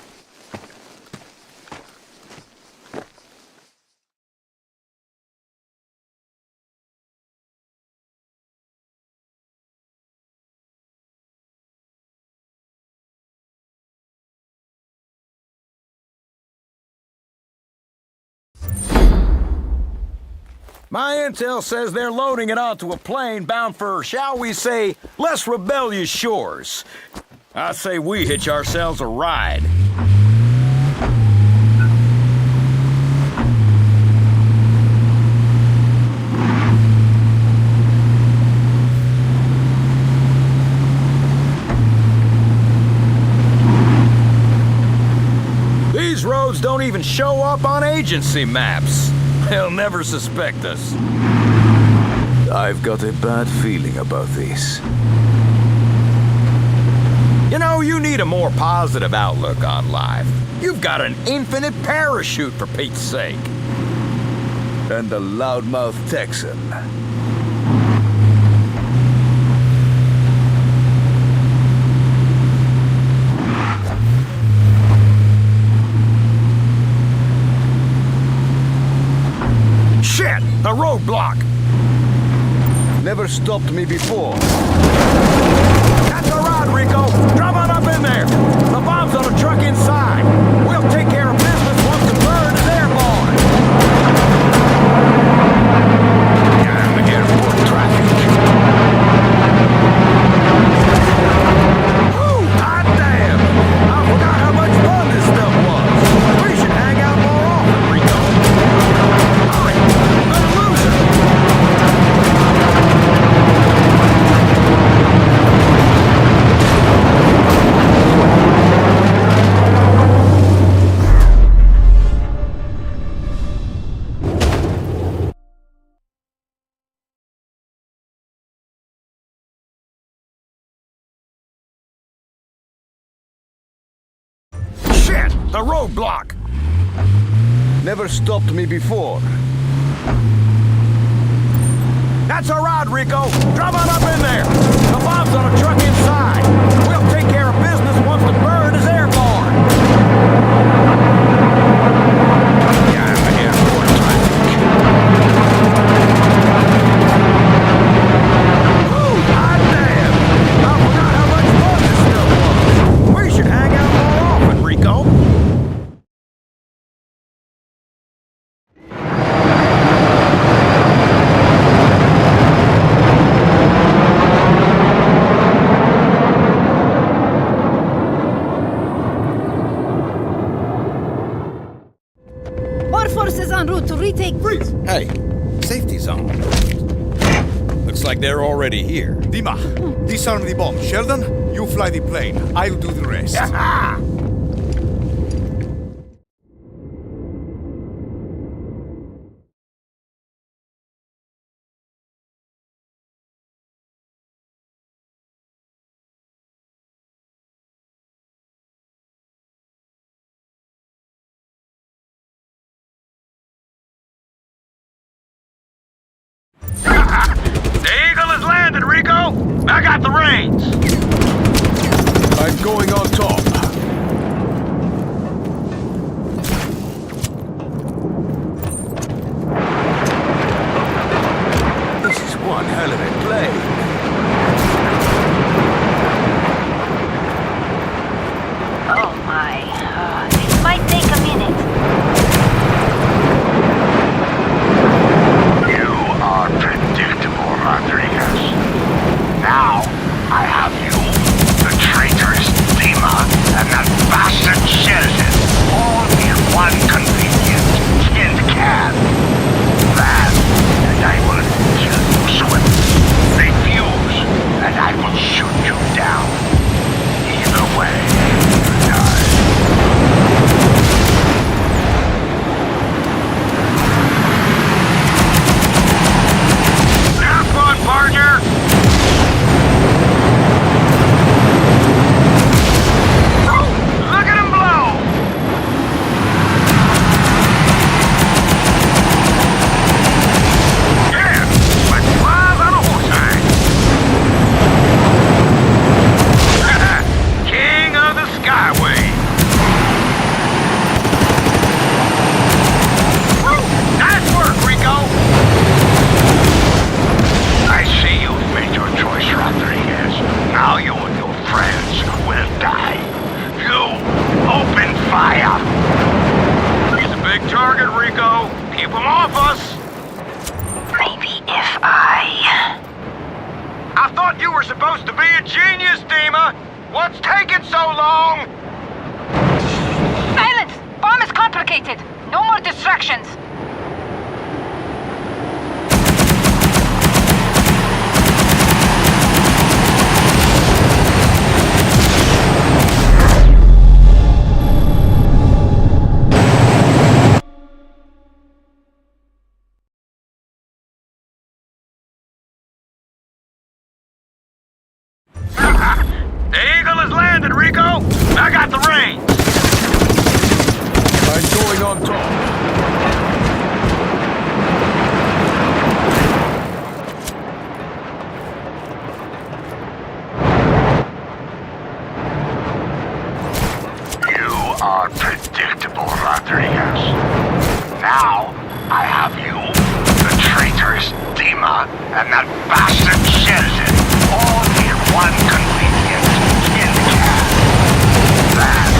My intel says they're loading it onto a plane bound for, shall we say, less rebellious shores. I say we hitch ourselves a ride. These roads don't even show up on agency maps. They'll never suspect us. I've got a bad feeling about this. You know, you need a more positive outlook on life. You've got an infinite parachute, for Pete's sake. And a loudmouth Texan. Shit! The roadblock! Never stopped me before. That's a rod, Rico! Drop on up in there! The bomb's on a truck inside! We'll take care of business once the bird is airborne! Damn airport traffic! Ooh, hot damn! I forgot how much fun this stuff was! We should hang out more often, Rico! Hurry! Let's lose it! Shit! The roadblock! Never stopped me before. That's a rod, Rico! Drop on up in there! The bomb's on a truck inside! We'll take care of business once the bird is airborne! Damn airport traffic! Ooh, hot damn! I forgot how much fun this stuff was! We should hang out more often, Rico! More forces en route to retake... Freeze! Hey, safety zone. Looks like they're already here. Dima, disarm the bomb. Sheldon, you fly the plane. I'll do the rest. I got the reins! I'm going on top. This is one hell of a play. Oh my. This might take a minute. You are predictable, Rodriguez. Now, I have you, the traitorous Dima, and that bastard Sheldon, all in one convenient tin can. That, and I will kill you swiftly. Refuse, and I will shoot you down. Either way, you die. Have fun, partner! Look at him blow! Yeah, like flies on a horse hide. King of the Skyway. Nice work, Rico! I see you've made your choice, Rodriguez. Now you and your friends will die. You open fire! He's a big target, Rico. Keep him off us! Maybe if I thought you were supposed to be a genius, Dima! What's taking so long? Silence! Bomb is complicated. No more distractions. The Eagle has landed, Rico! I got the reins! I'm going on top. You are predictable, Rodriguez. Now, I have you, the traitorous Dima, and that bastard Sheldon, all in one convenient tin can. That,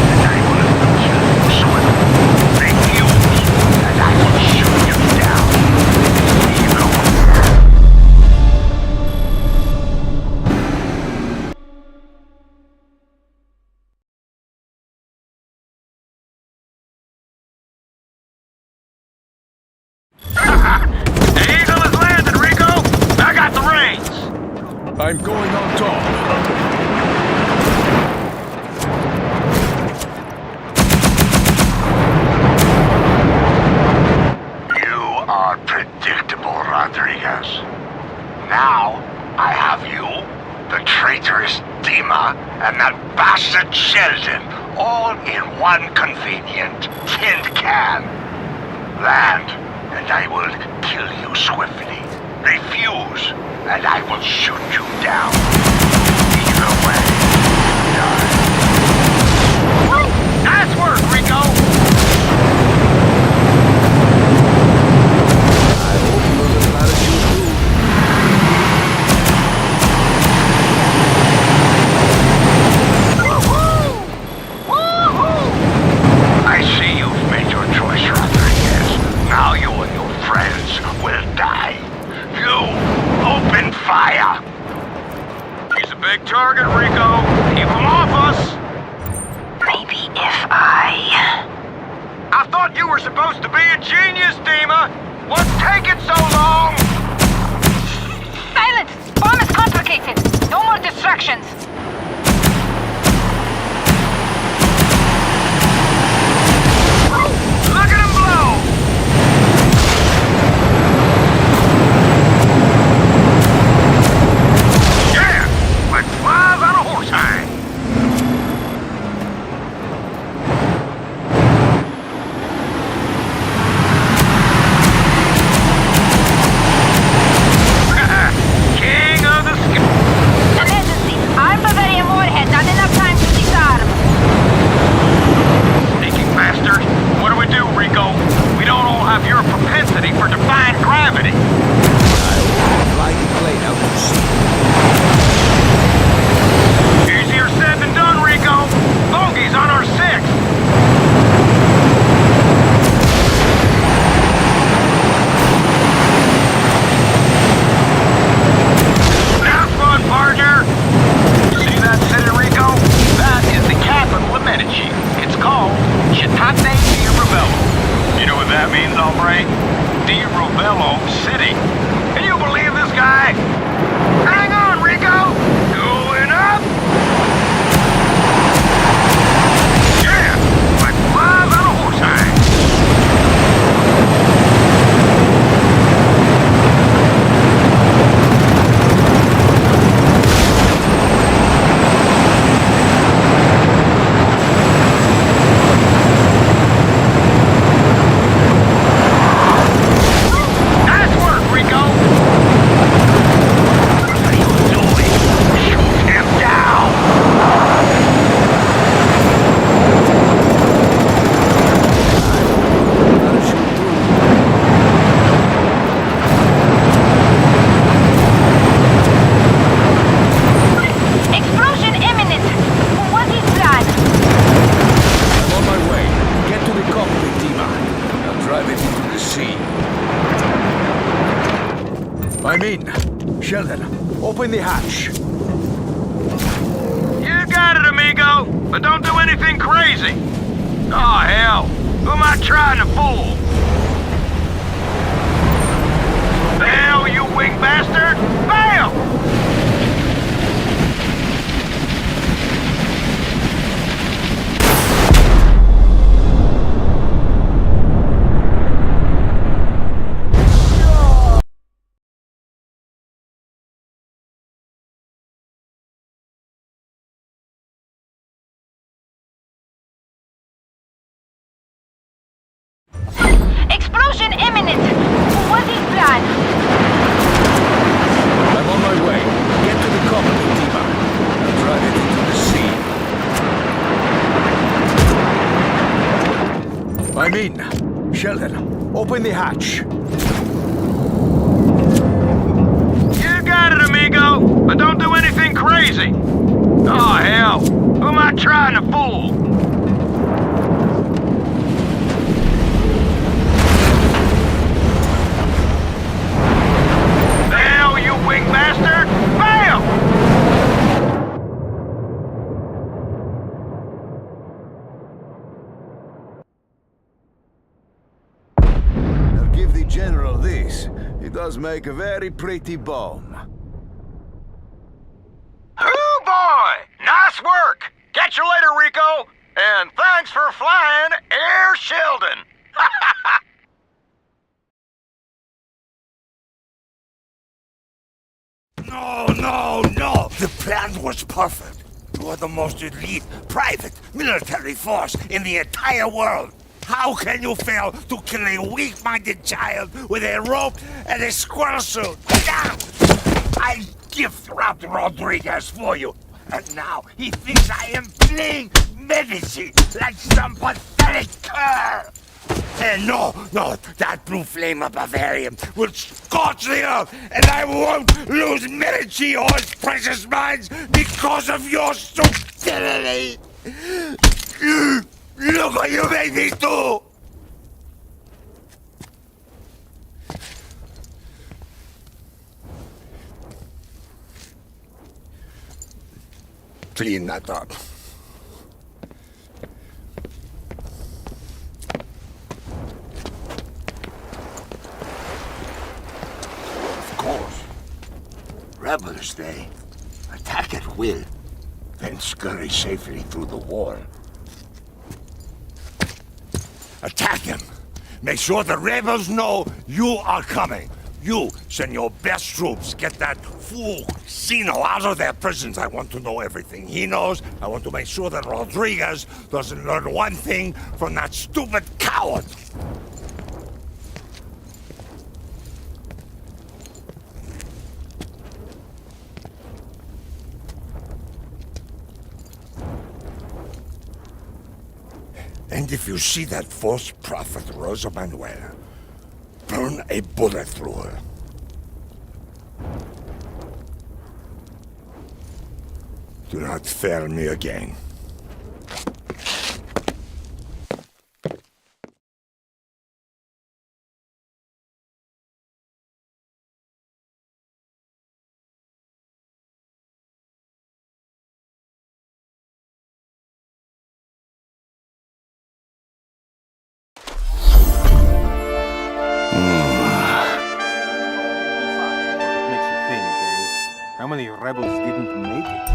and I will kill you swiftly. Refuse, and I will shoot you down. Either way. The Eagle has landed, Rico! I got the reins! I'm going on top. You are predictable, Rodriguez. Now, I have you, the traitorous Dima, and that bastard Sheldon, all in one convenient tin can. Land, and I will kill you swiftly. Refuse, and I will shoot you down. Either way, you die. Nice work, Rico! I hope you have a parachute too. I see you've made your choice, Rodriguez. Now you and your friends will die. You open fire! He's a big target, Rico. Keep him off us! Maybe if I thought you were supposed to be a genius, Dima! What's taking so long? Silence! Bomb is complicated. No more distractions. Look at him blow! Yeah, like flies on a horse hide. King of the Sky. Open the hatch. You got it, amigo, but don't do anything crazy. Oh, hell. Who am I trying to fool? Bail, you wing bastard! Bail! Explosion imminent! What is plan? I'm on my way. Get to the colony, Diva. And drive it into the sea. I'm in. Sheldon, open the hatch. You got it, amigo, but don't do anything crazy. Oh, hell. Who am I trying to fool? Bail, you wing bastard! Bail! I'll give the General this. He does make a very pretty bomb. Oh boy! Nice work! Catch you later, Rico! And thanks for flying Air Sheldon! No! The plan was perfect. You are the most elite private military force in the entire world. How can you fail to kill a weak-minded child with a rope and a squirrel suit? I gift wrapped Rodriguez for you. And now he thinks I am playing Medici like some pathetic cur. And no, that blue flame of Bavarian will scorch the earth, and I won't lose Medici or his precious mines because of your stupidity. Look what you made me do! Clean that up. Of course. Rebels, they attack at will, then scurry safely through the wall. Attack them! Make sure the rebels know you are coming. You send your best troops. Get that fool Zeno out of their prisons. I want to know everything he knows. I want to make sure that Rodriguez doesn't learn one thing from that stupid coward. And if you see that false prophet Rosa Manuela, burn a bullet through her. Do not fail me again. How many rebels didn't make it?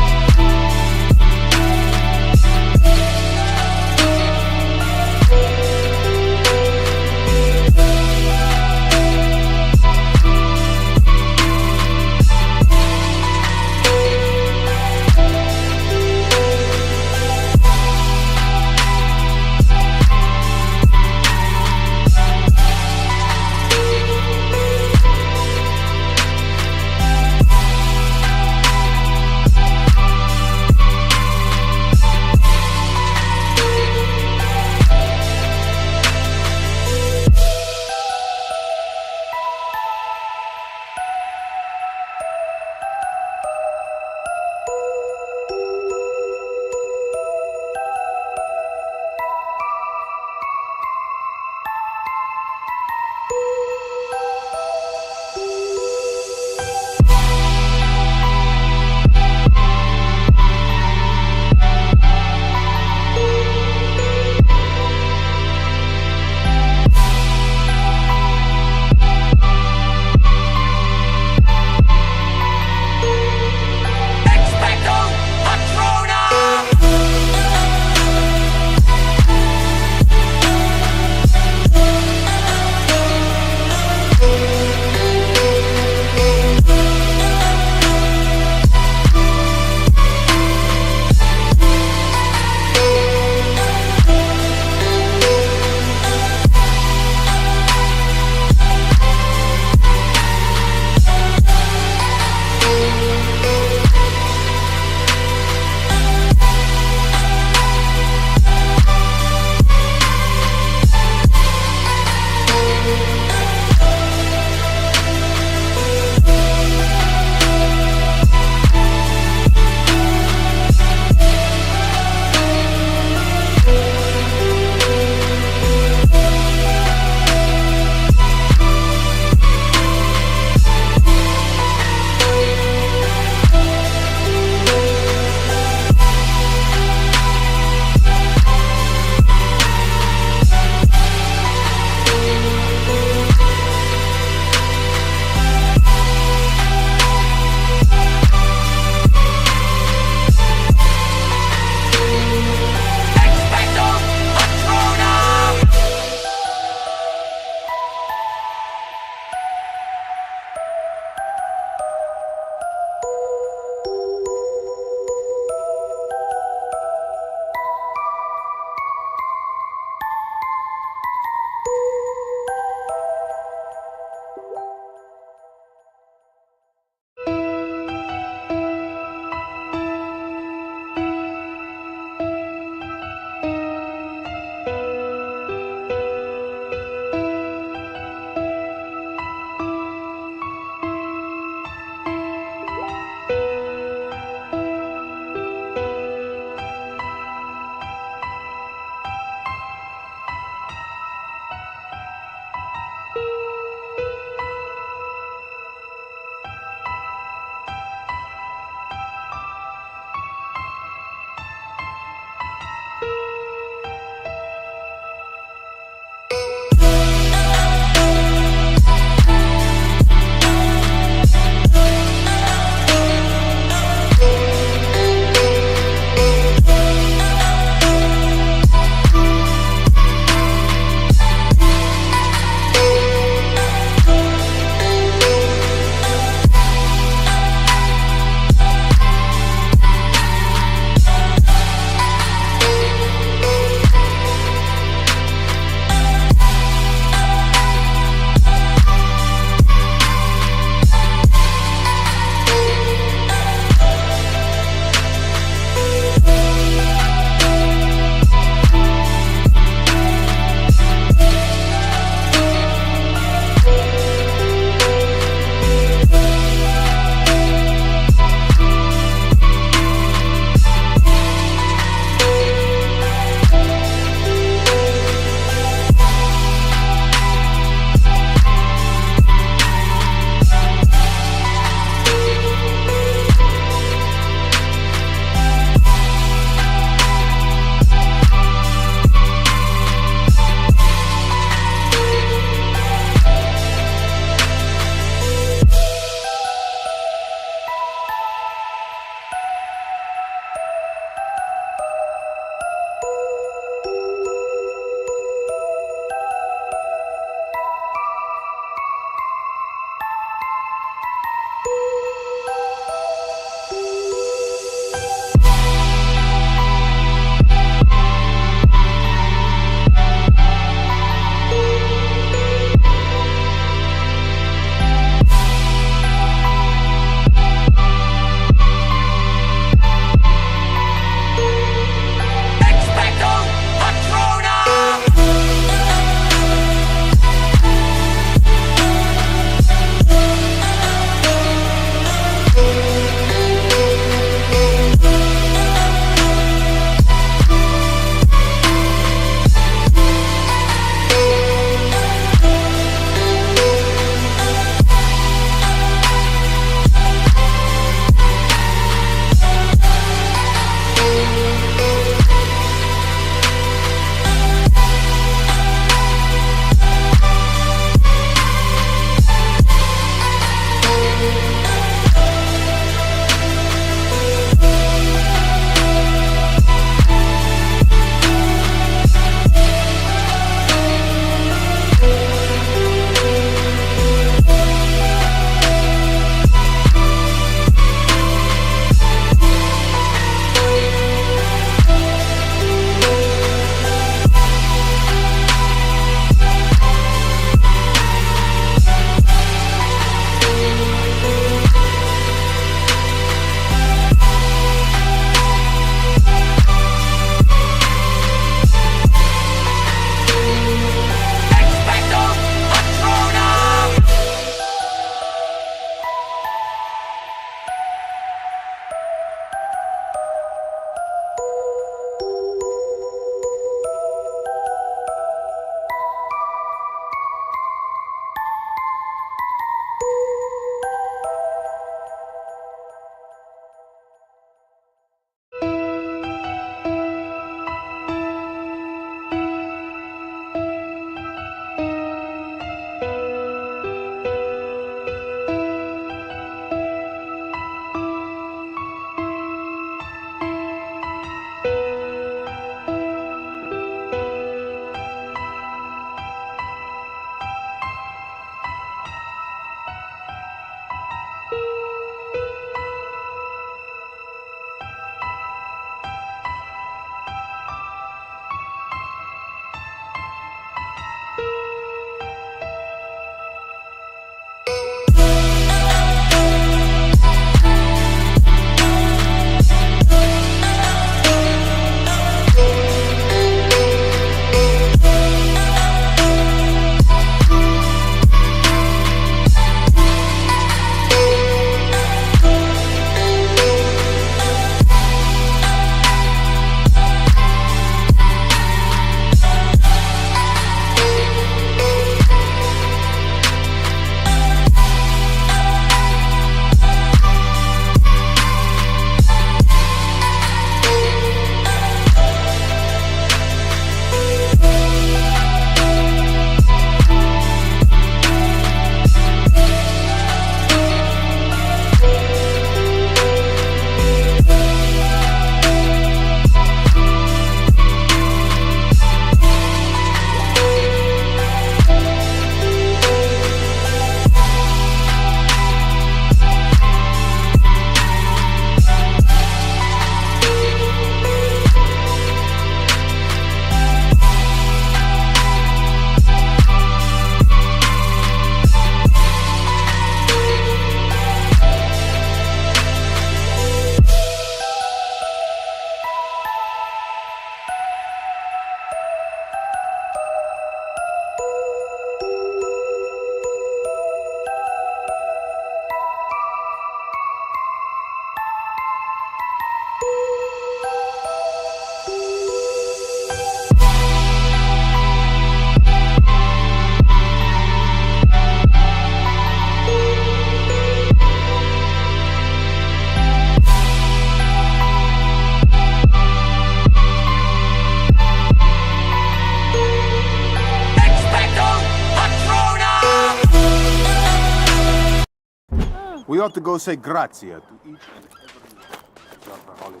We ought to go say grazie to each and every one of our holiday.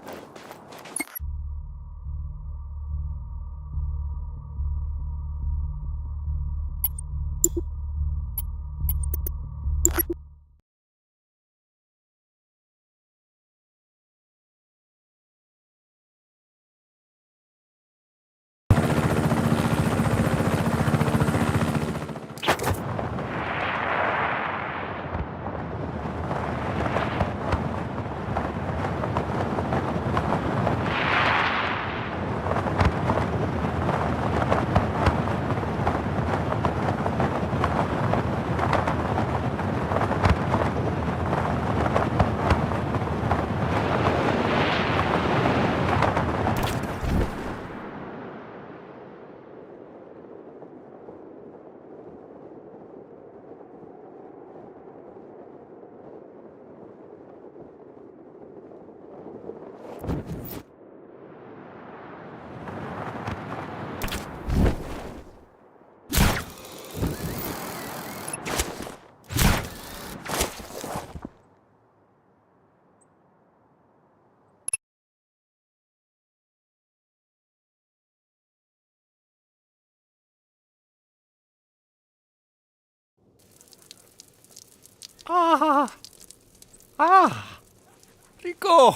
Rico!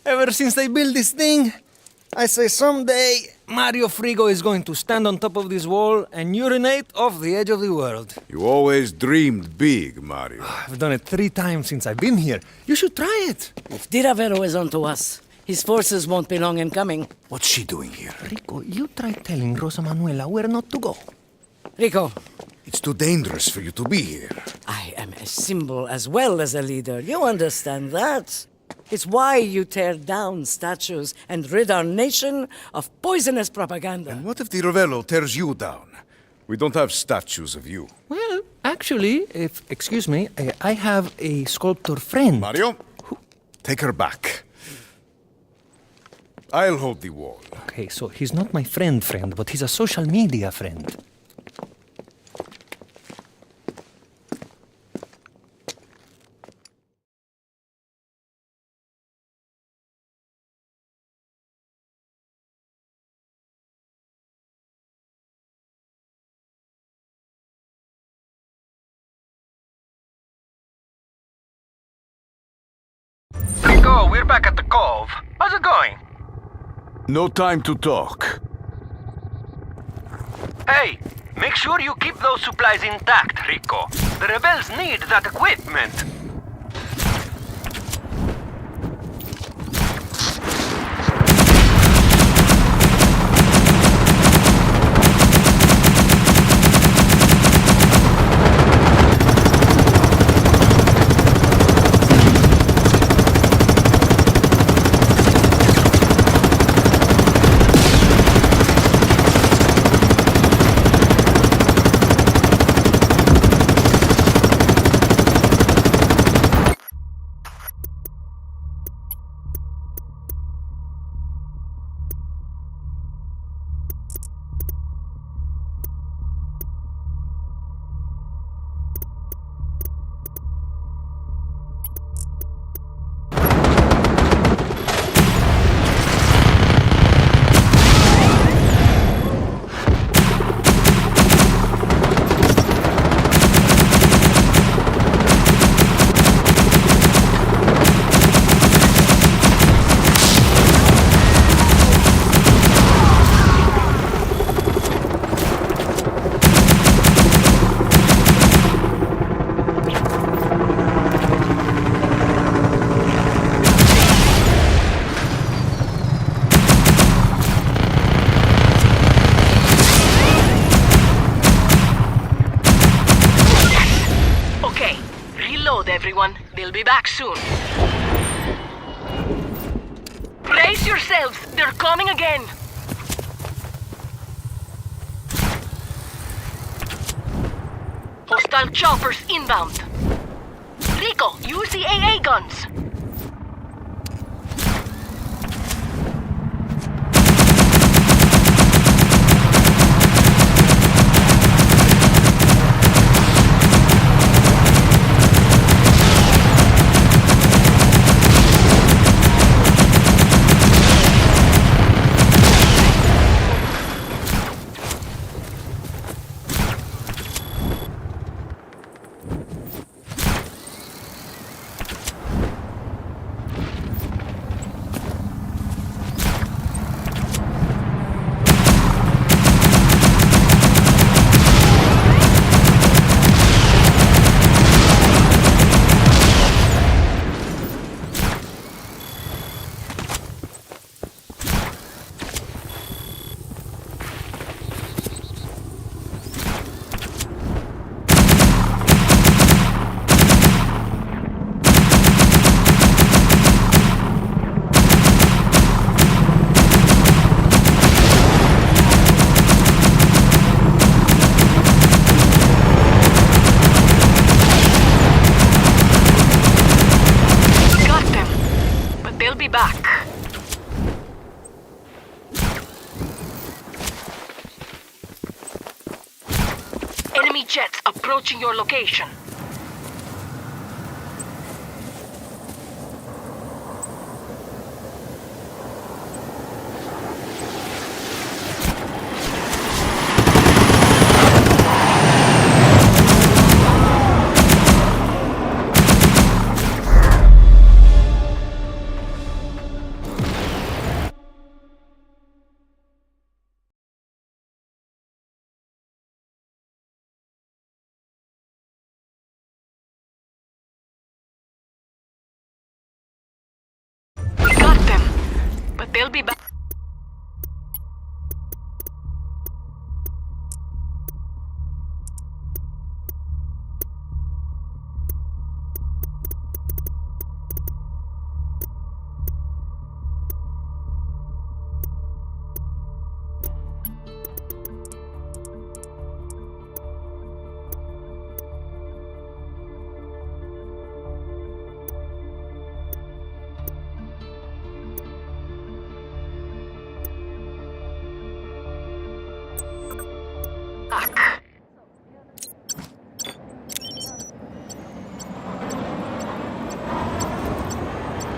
Ever since they built this thing, I say someday Mario Frigo is going to stand on top of this wall and urinate off the edge of the world. You always dreamed big, Mario. I've done it 3 times since I've been here. You should try it. If Diravero is onto us, his forces won't be long in coming. What's she doing here? Rico, you try telling Rosa Manuela where not to go. Rico. It's too dangerous for you to be here. I am a symbol as well as a leader. You understand that? It's why you tear down statues and rid our nation of poisonous propaganda. And what if the Ravello tears you down? We don't have statues of you. Well, actually, excuse me, I have a sculptor friend. Mario, take her back. I'll hold the wall. Okay, so he's not my friend, but he's a social media friend. Rico, we're back at the cove. How's it going? No time to talk. Hey, make sure you keep those supplies intact, Rico. The rebels need that equipment. Everyone, they'll be back soon. Brace yourselves, they're coming again. Hostile choppers inbound. Rico, use the AA guns. approaching your location. We got them, but they'll be back.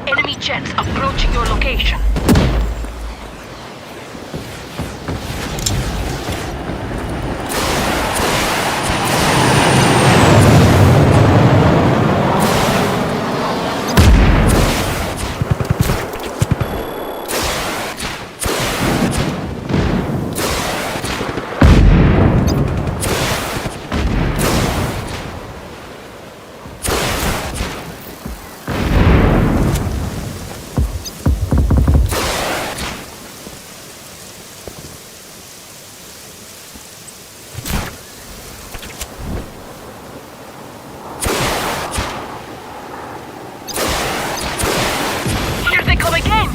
Enemy jets approaching your location. Here they come again!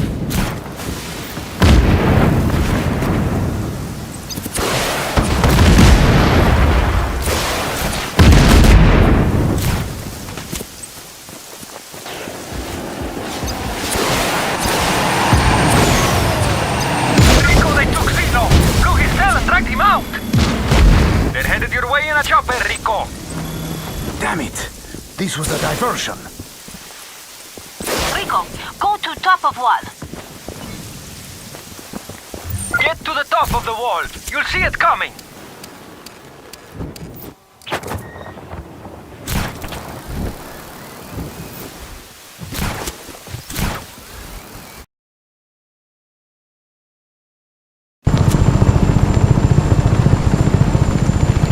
Rico, they took Zeno! Blew his tail and dragged him out! They're headed your way in a chopper, Rico! Damn it! This was a diversion. Rico, go to top of wall. Get to the top of the wall! You'll see it coming!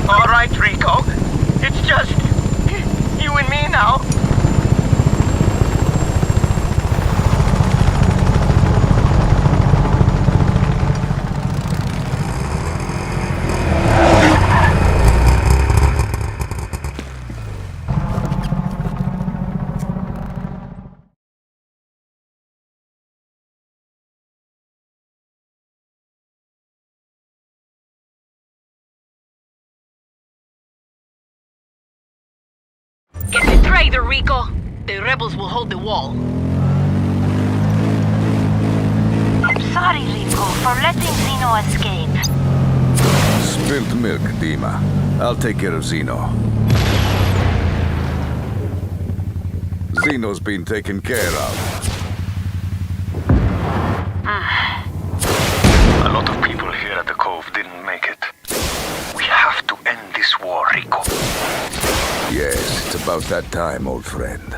All right, Rico. It's just you and me now. Get the traitor, Rico. The rebels will hold the wall. I'm sorry, Rico, for letting Zeno escape. Spilt milk, Dima. I'll take care of Zeno. Zeno's been taken care of. A lot of people here at the cove didn't make it. We have to end this war, Rico. Yes, it's about that time, old friend.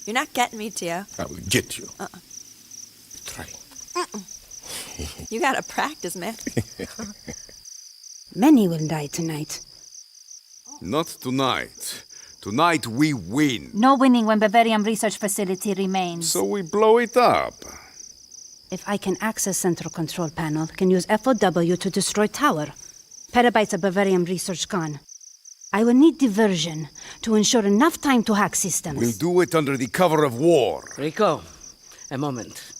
You're not getting me, Tio. I will get you. Try. You gotta practice, man. Many will die tonight. Not tonight. Tonight we win. No winning when Bavarian research facility remains. So we blow it up. If I can access central control panel, can use FOW to destroy tower. Petabytes of Bavarian research gone. I will need diversion to ensure enough time to hack systems. We'll do it under the cover of war. Rico, a moment.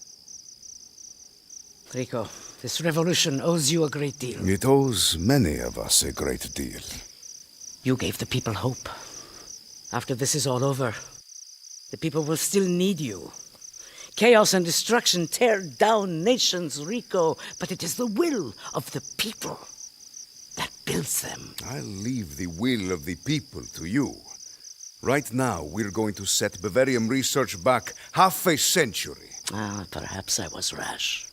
Rico, this revolution owes you a great deal. It owes many of us a great deal. You gave the people hope. After this is all over, the people will still need you. Chaos and destruction tear down nations, Rico, but it is the will of the people that builds them. I'll leave the will of the people to you. Right now, we're going to set Bavarian research back half a century. Perhaps I was rash.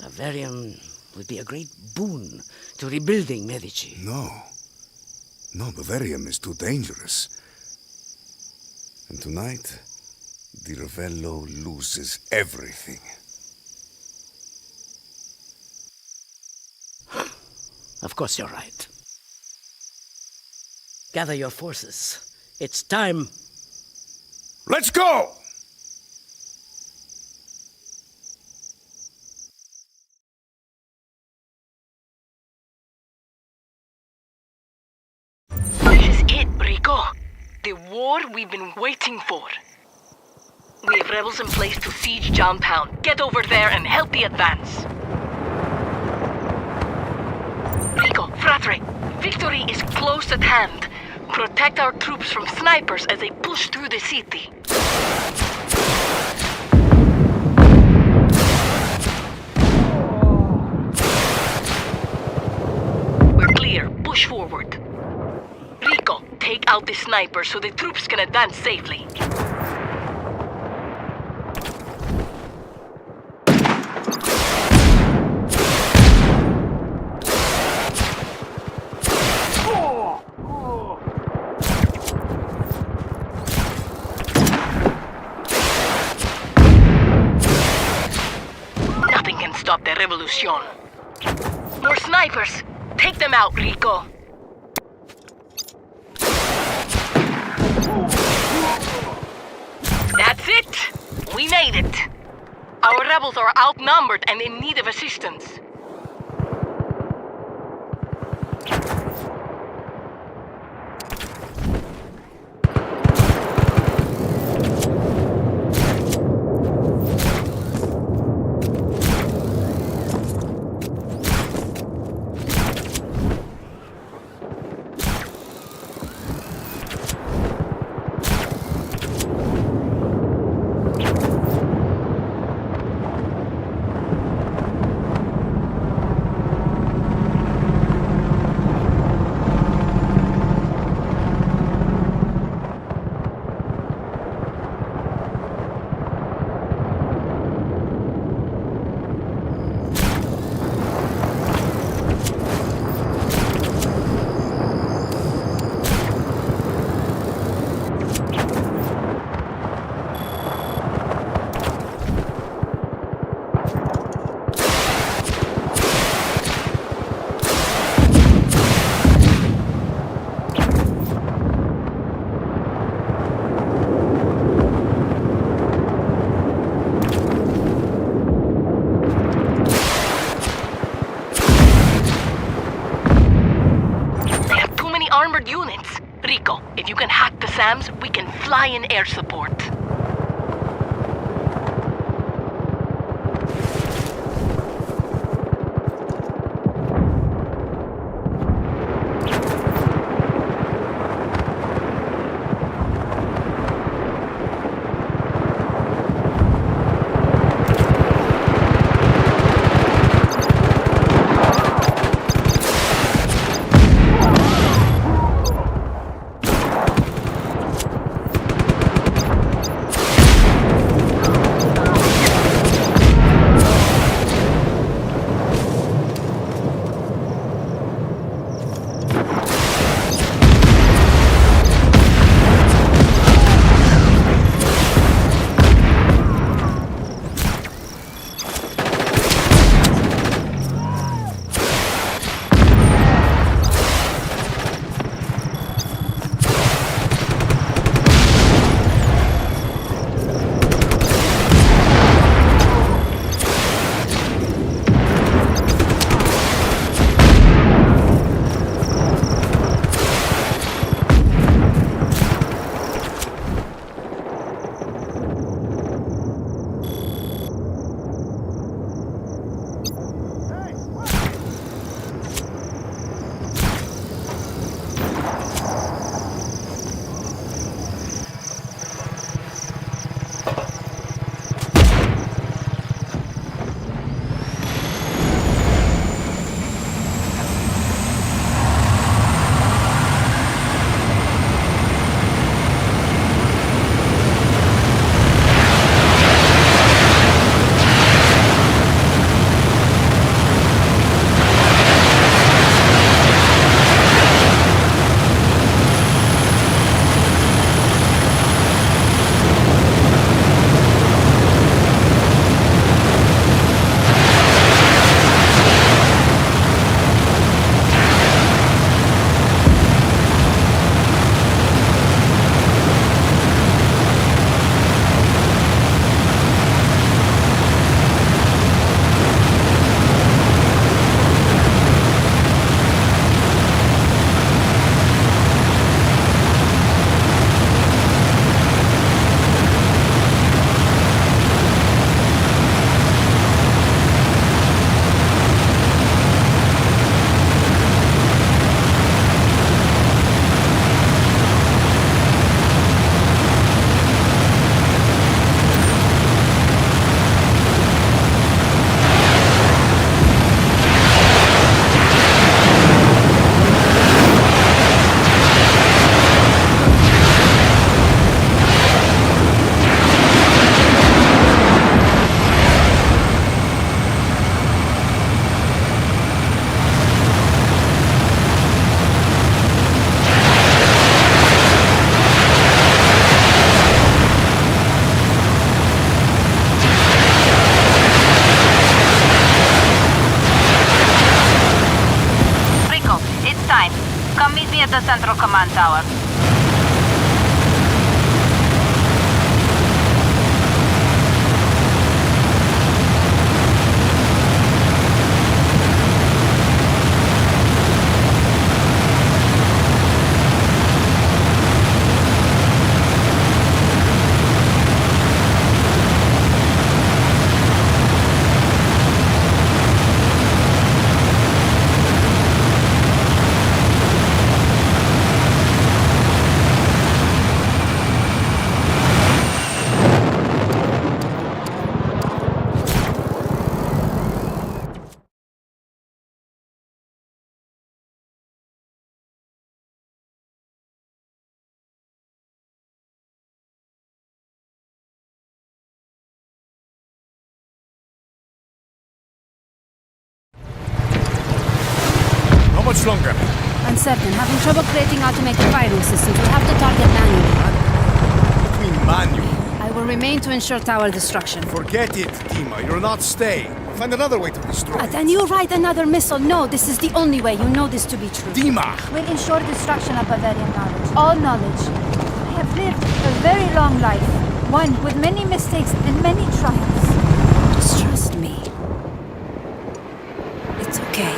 Bavarian would be a great boon to rebuilding Medici. No, Bavarian is too dangerous. And tonight, Di Ravello loses everything. Of course you're right. Gather your forces. It's time. Let's go! This is it, Rico. The war we've been waiting for. We have rebels in place to siege Johntown. Get over there and help the advance. Rico, Fratre, victory is close at hand. Protect our troops from snipers as they push through the city. We're clear. Push forward. Rico, take out the snipers so the troops can advance safely. Nothing can stop the revolution. More snipers! Take them out, Rico! That's it! We made it! Our rebels are outnumbered and in need of assistance. Armored units. Rico, if you can hack the SAMs, we can fly in air support. Come meet me at the Central Command Tower. How much longer? Uncertain. Having trouble creating automated firing systems. We'll have to target manually. What do you mean manual? I will remain to ensure tower destruction. Forget it, Dima. You're not staying. Find another way to destroy But it. then you write another missile. No, this is the only way. You know this to be true. Dima! We'll ensure destruction of Bavarian knowledge. All knowledge. I have lived a very long life. One with many mistakes and many triumphs. Just trust me. It's okay.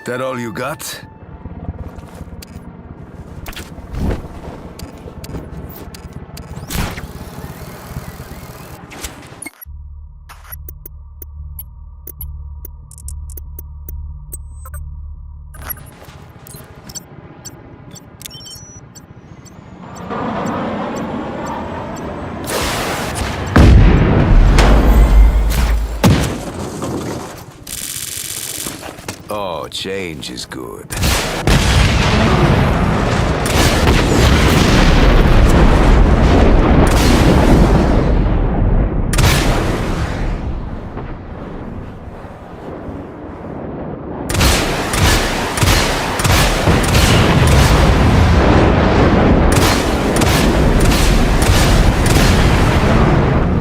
That all you got? Oh, change is good.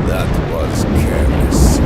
That was careless.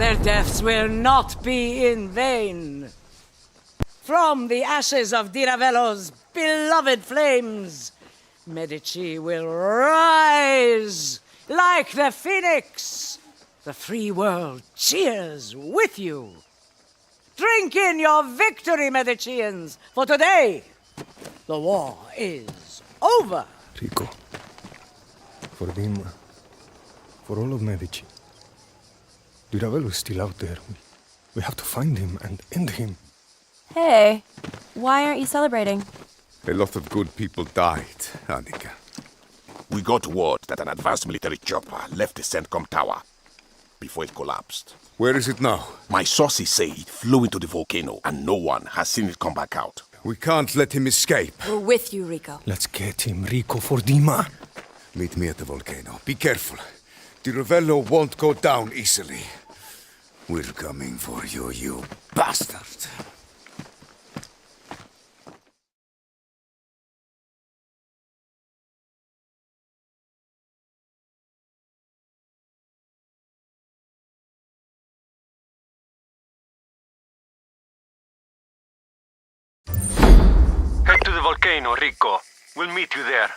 Their deaths will not be in vain. From the ashes of Di Ravello's beloved flames, Medici will rise like the phoenix. The free world cheers with you. Drink in your victory, Medicians, for today the war is over. Rico, for Dima, for all of Medici. Di Ravello is still out there. We have to find him and end him. Hey, why aren't you celebrating? A lot of good people died, Annika. We got word that an advanced military chopper left the CENTCOM tower before it collapsed. Where is it now? My sources say it flew into the volcano and no one has seen it come back out. We can't let him escape. We're with you, Rico. Let's get him, Rico, for Dima. Meet me at the volcano. Be careful. Di Ravello won't go down easily. We're coming for you, you bastard. Head to the volcano, Rico. We'll meet you there.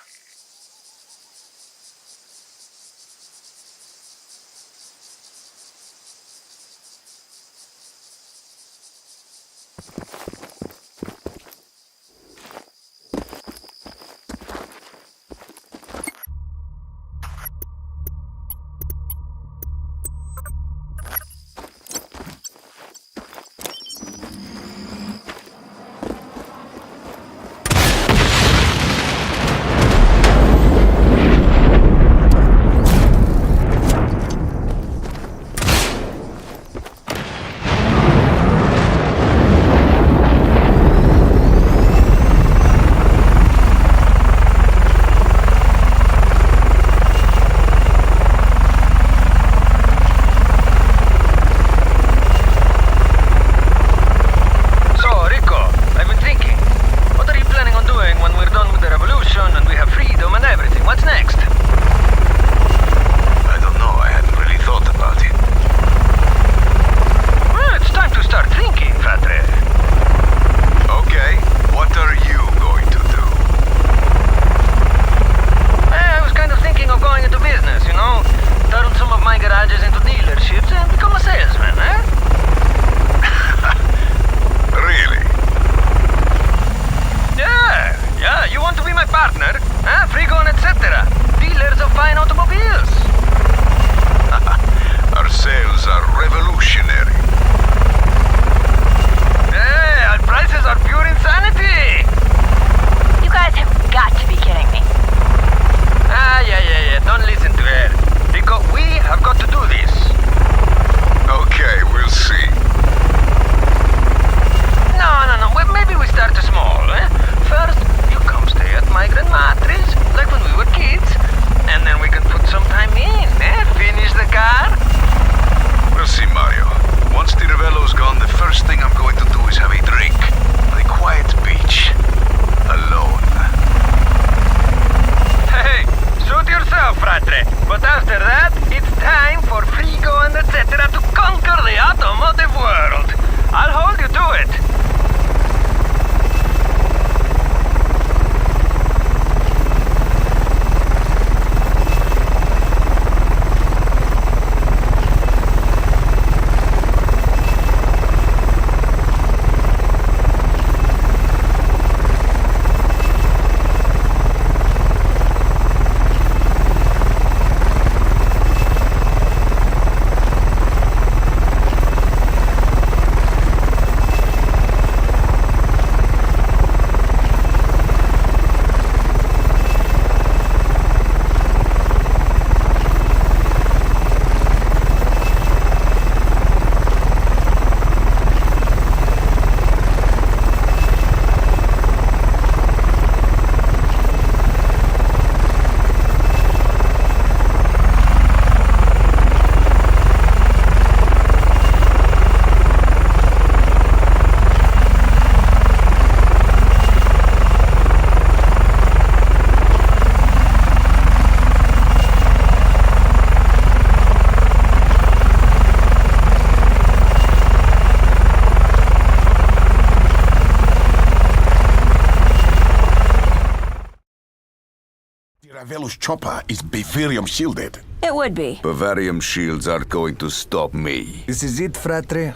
Ravello's chopper is Bavarium shielded. It would be. Bavarium shields aren't going to stop me. This is it, fratre.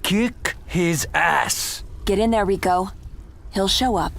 Kick his ass. Get in there, Rico. He'll show up.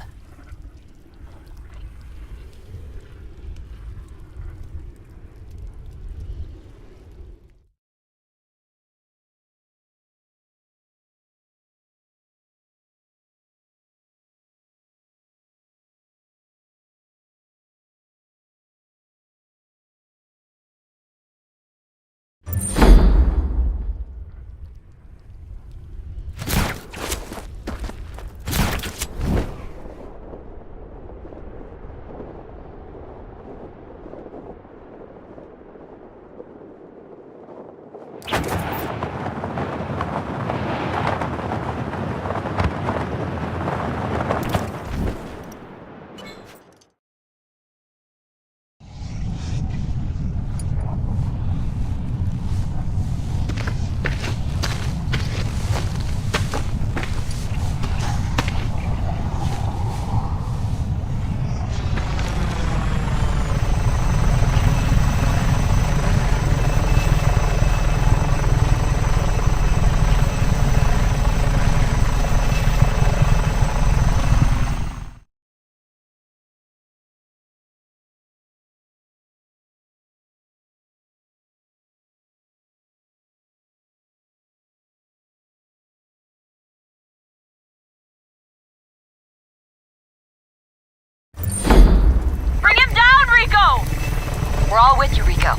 We're all with you, Rico.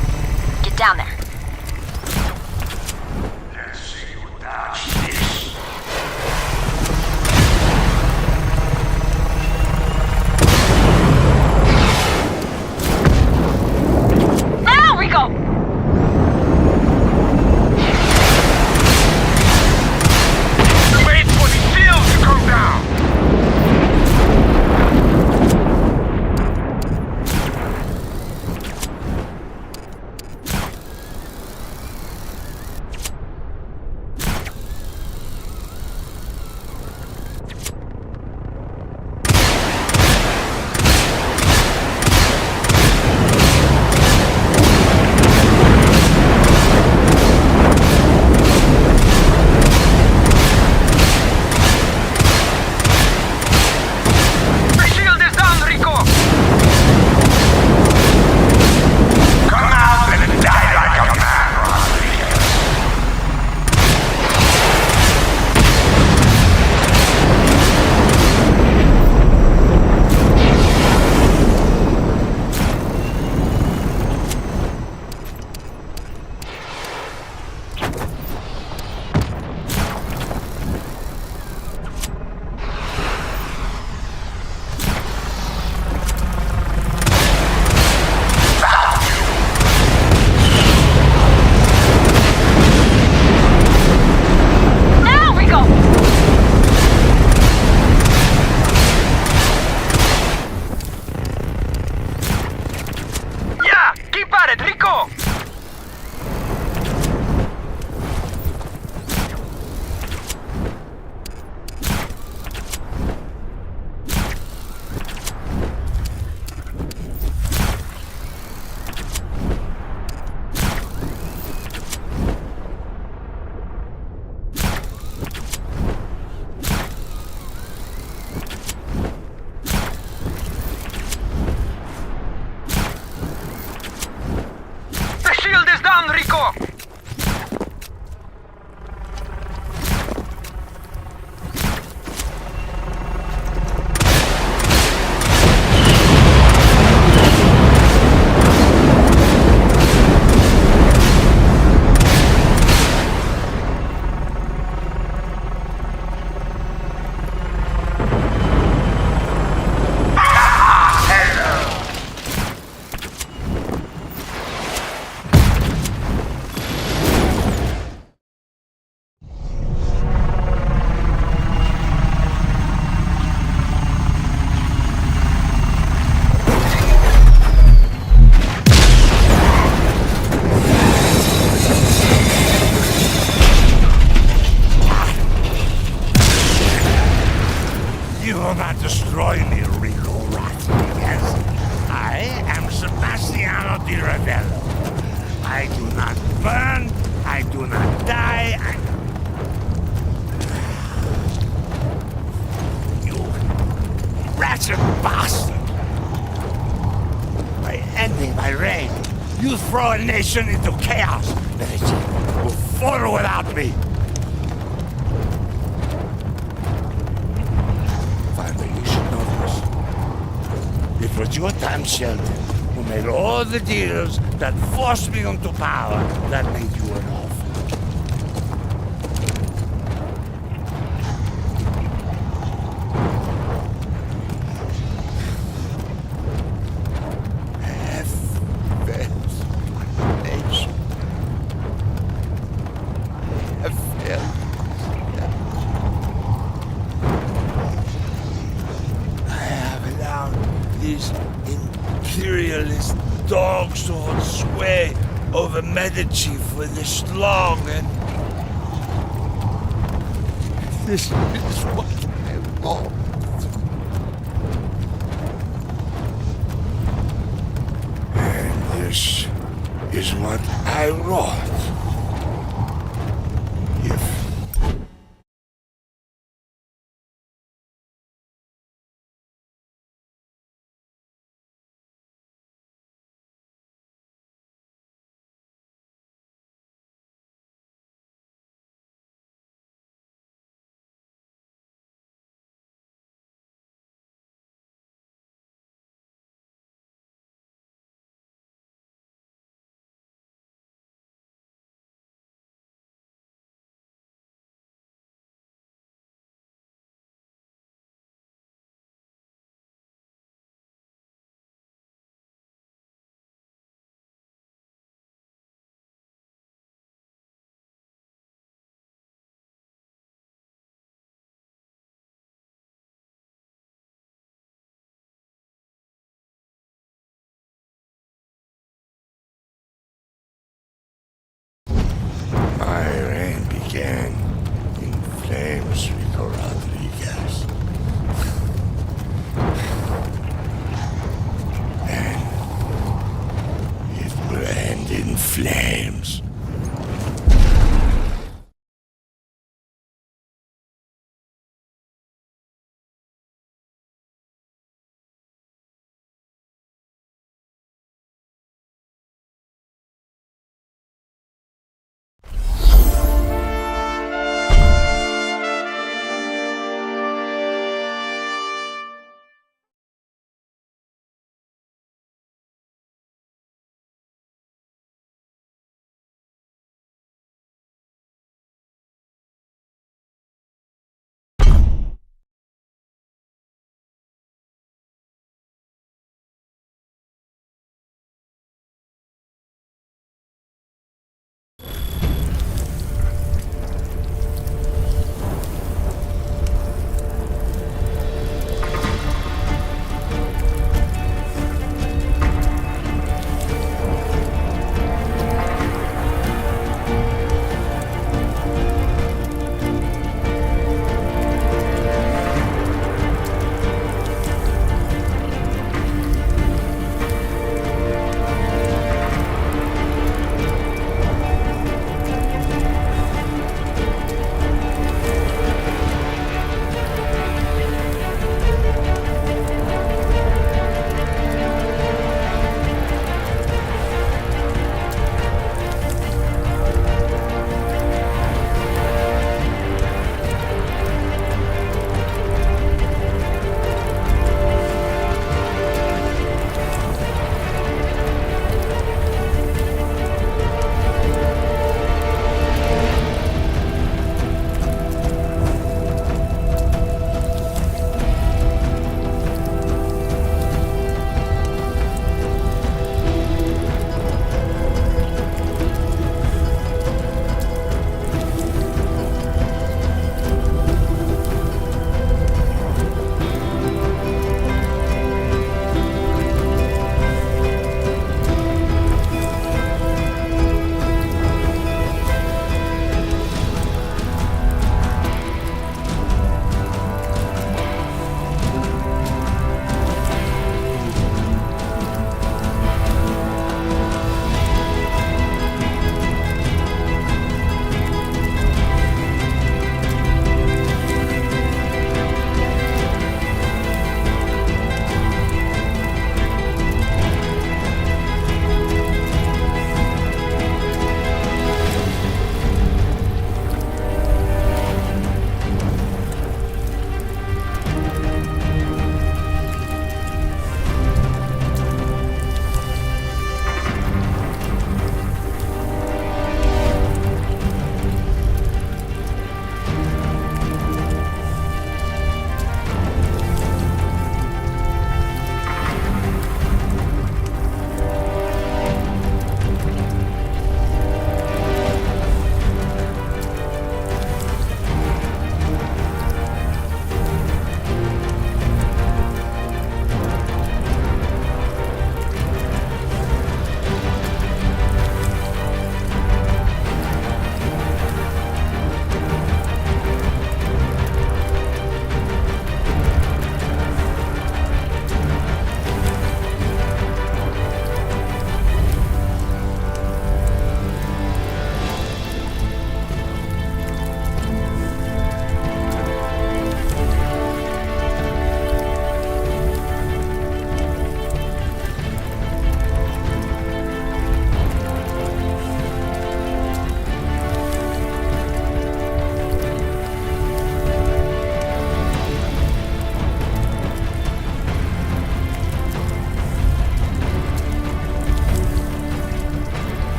Get down there. Let's see you dodge this. Now, Rico! Wait for the shield to come down! You will not destroy me, Rico Rat, because I am Sebastiano di Ravello. I do not burn, I do not die, You wretched bastard! By ending my reign, you throw a nation into chaos that it will fall without me. Finally, you should know this. It was your time, Sheldon, who made all the deals that forced me into power that made you an orphan. Imperialist dogs to hold sway over Medici for this long, and this is what I want. And this is what I wrote.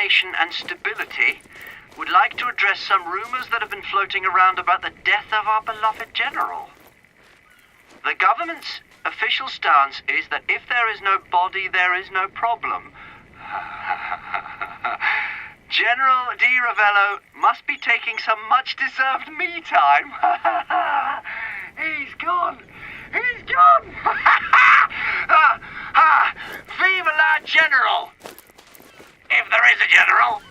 coordination and stability, would like to address some rumors that have been floating around about the death of our beloved general. The government's official stance is that if there is no body, there is no problem. General Di Ravello must be taking some much-deserved me time. He's gone. He's gone. Vive la General! If there is a general.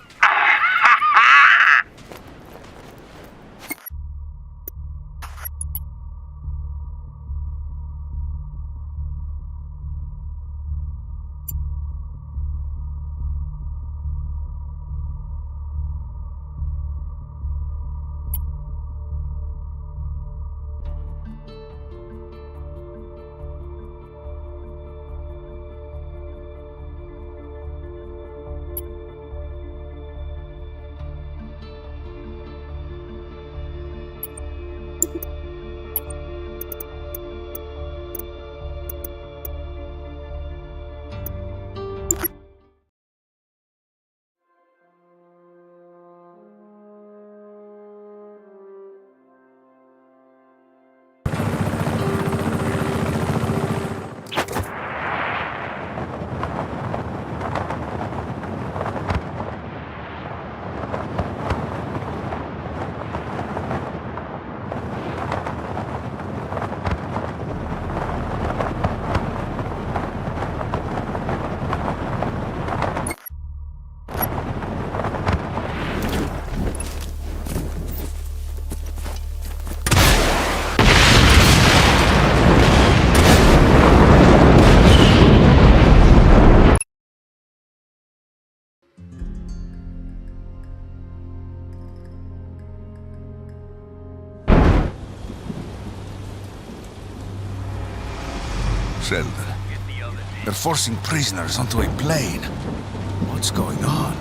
Sheldon, they're forcing prisoners onto a plane. What's going on?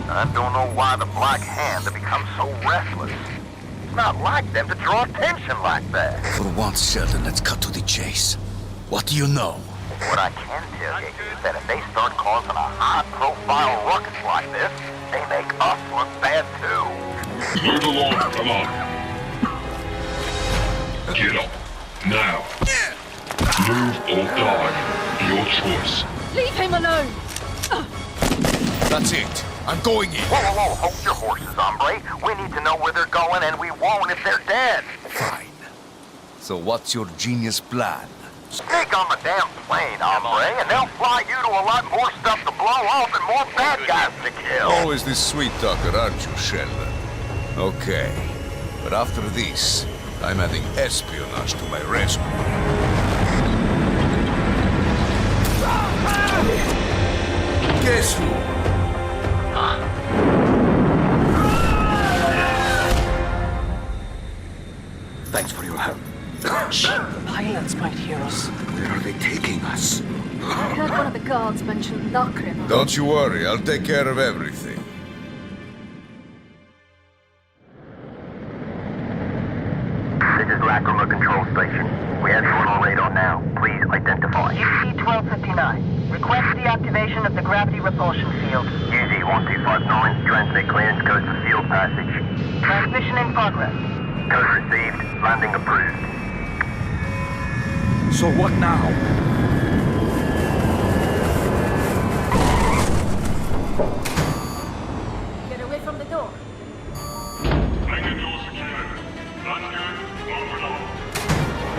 I don't know why the Black Hand have become so restless. It's not like them to draw attention like that. For once, Sheldon, let's cut to the chase. What do you know? What I can tell you is that if they start causing a high-profile ruckus like this, they make us look bad too. Move along, come on. Get up, now. Move or die, your choice. Leave him alone! That's it. I'm going in. Whoa, whoa, whoa, hold your horses, hombre. We need to know where they're going, and we won't if they're dead. Fine. So what's your genius plan? Sneak on the damn plane, hombre, and they'll fly you to a lot more stuff to blow off and more bad guys to kill. Always this sweet talker, aren't you, Sheldon? Okay. But after this, I'm adding espionage to my resume. Guess who? Thanks for your help. Pilots might hear us. Where are they taking us? I heard one of the guards mention Lachrim. Don't you worry, I'll take care of everything. This is Lachrim Control Station. We have you on radar now. Please identify. UC-1259. Request the activation of the gravity repulsion field. UZ-1259. Transmit clearance codes for field passage. Transmission in progress. Code received. Landing approved. So what now? Get away from the door.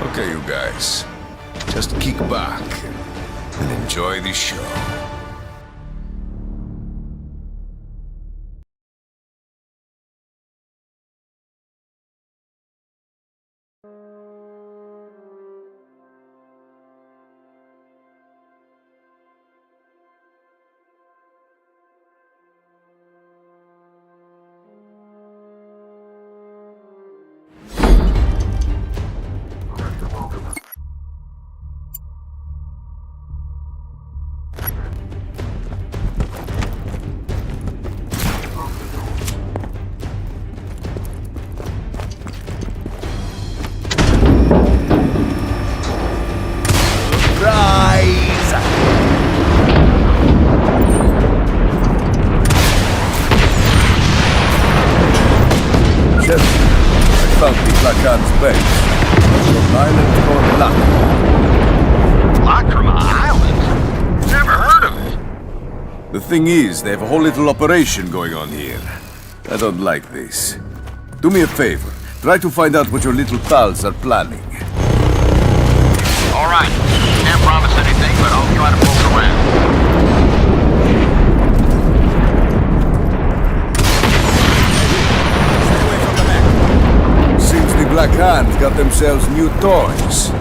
Okay, you guys. Just kick back and enjoy the show. Khan's base. An island called Lacrima Island? Never heard of it. The thing is, they have a whole little operation going on here. I don't like this. Do me a favor. Try to find out what your little pals are planning. All right. Can't promise anything, but I'll try to poke around. Seems the Black Hand got themselves new toys.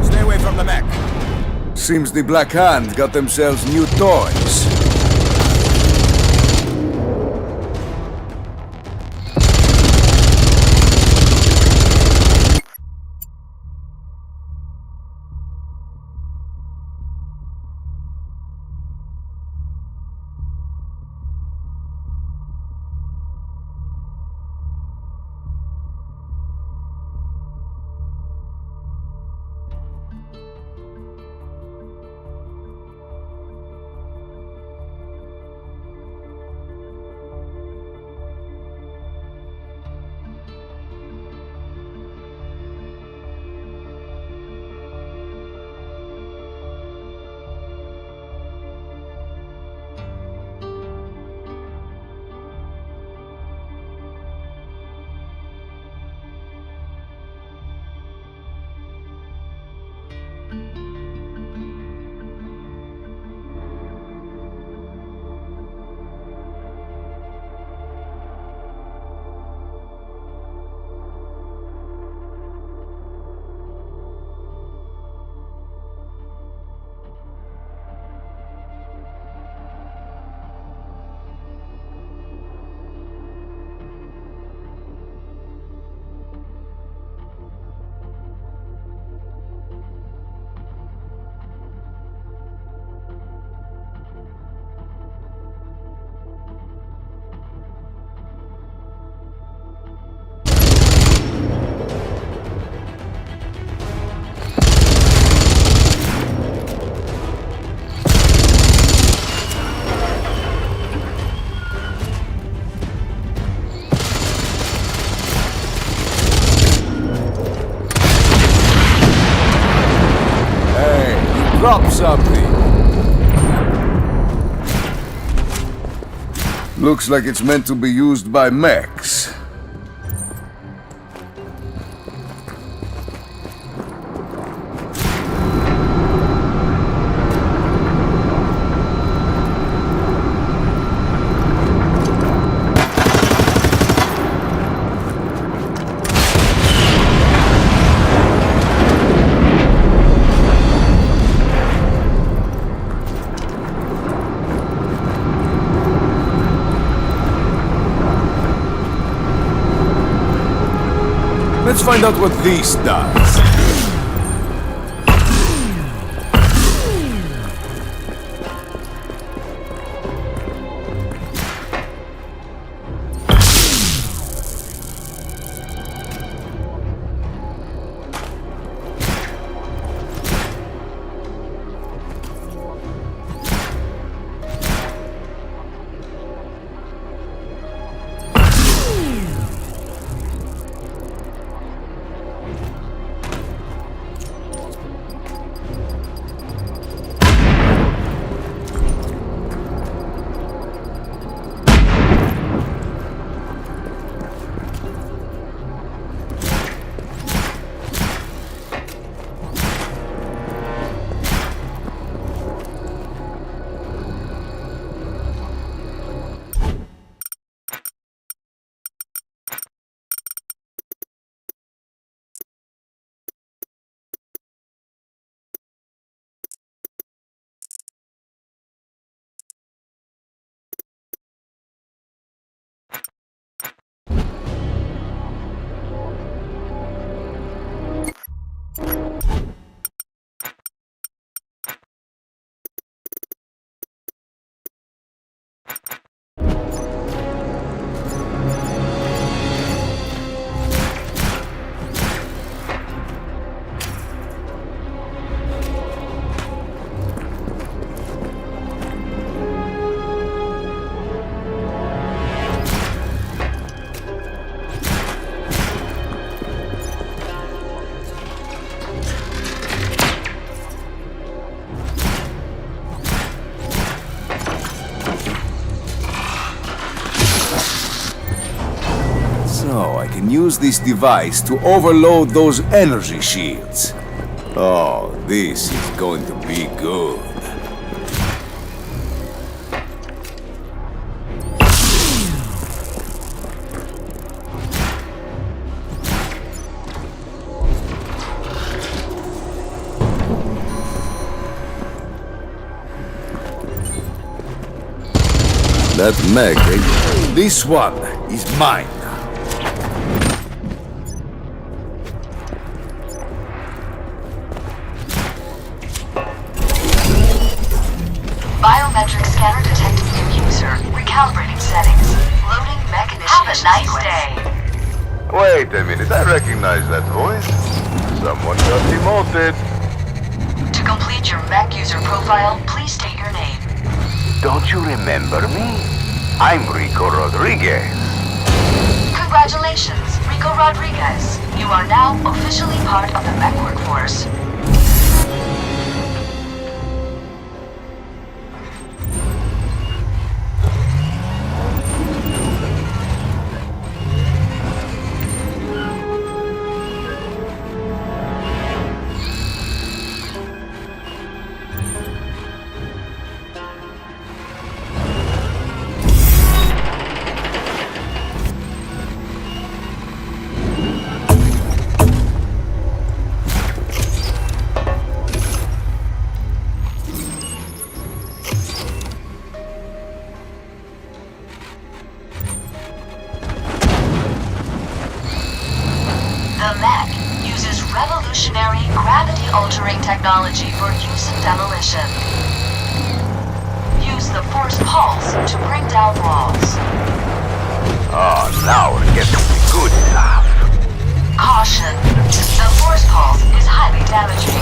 Stay away from the mech. Seems the Black Hand got themselves new toys. Drop something. Looks like it's meant to be used by mechs. Let's find out what this does. and use this device to overload those energy shields. Oh, this is going to be good. That Meg, this one is mine. Biometric scanner detecting new user. Recalibrating settings. Loading mech initiation. Have a nice day. Wait a minute, I recognize that voice. Someone got demoted. To complete your mech user profile, please state your name. Don't you remember me? I'm Rico Rodriguez. Congratulations, Rico Rodriguez. You are now officially part of the mech workforce. The mech uses revolutionary gravity-altering technology for use in demolition. Use the force pulse to bring down walls. Oh, now we're getting the good stuff. Caution. The force pulse is highly damaging,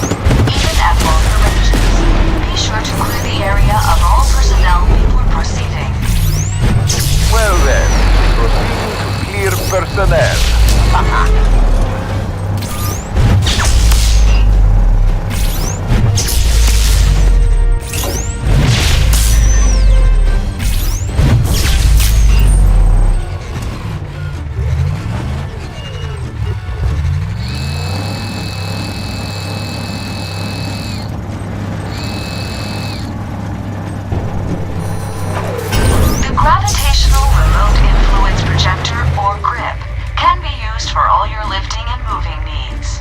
even at longer ranges. Be sure to clear the area of all personnel before proceeding. Well then, proceeding to clear personnel. Gravitational remote influence projector or grip can be used for all your lifting and moving needs.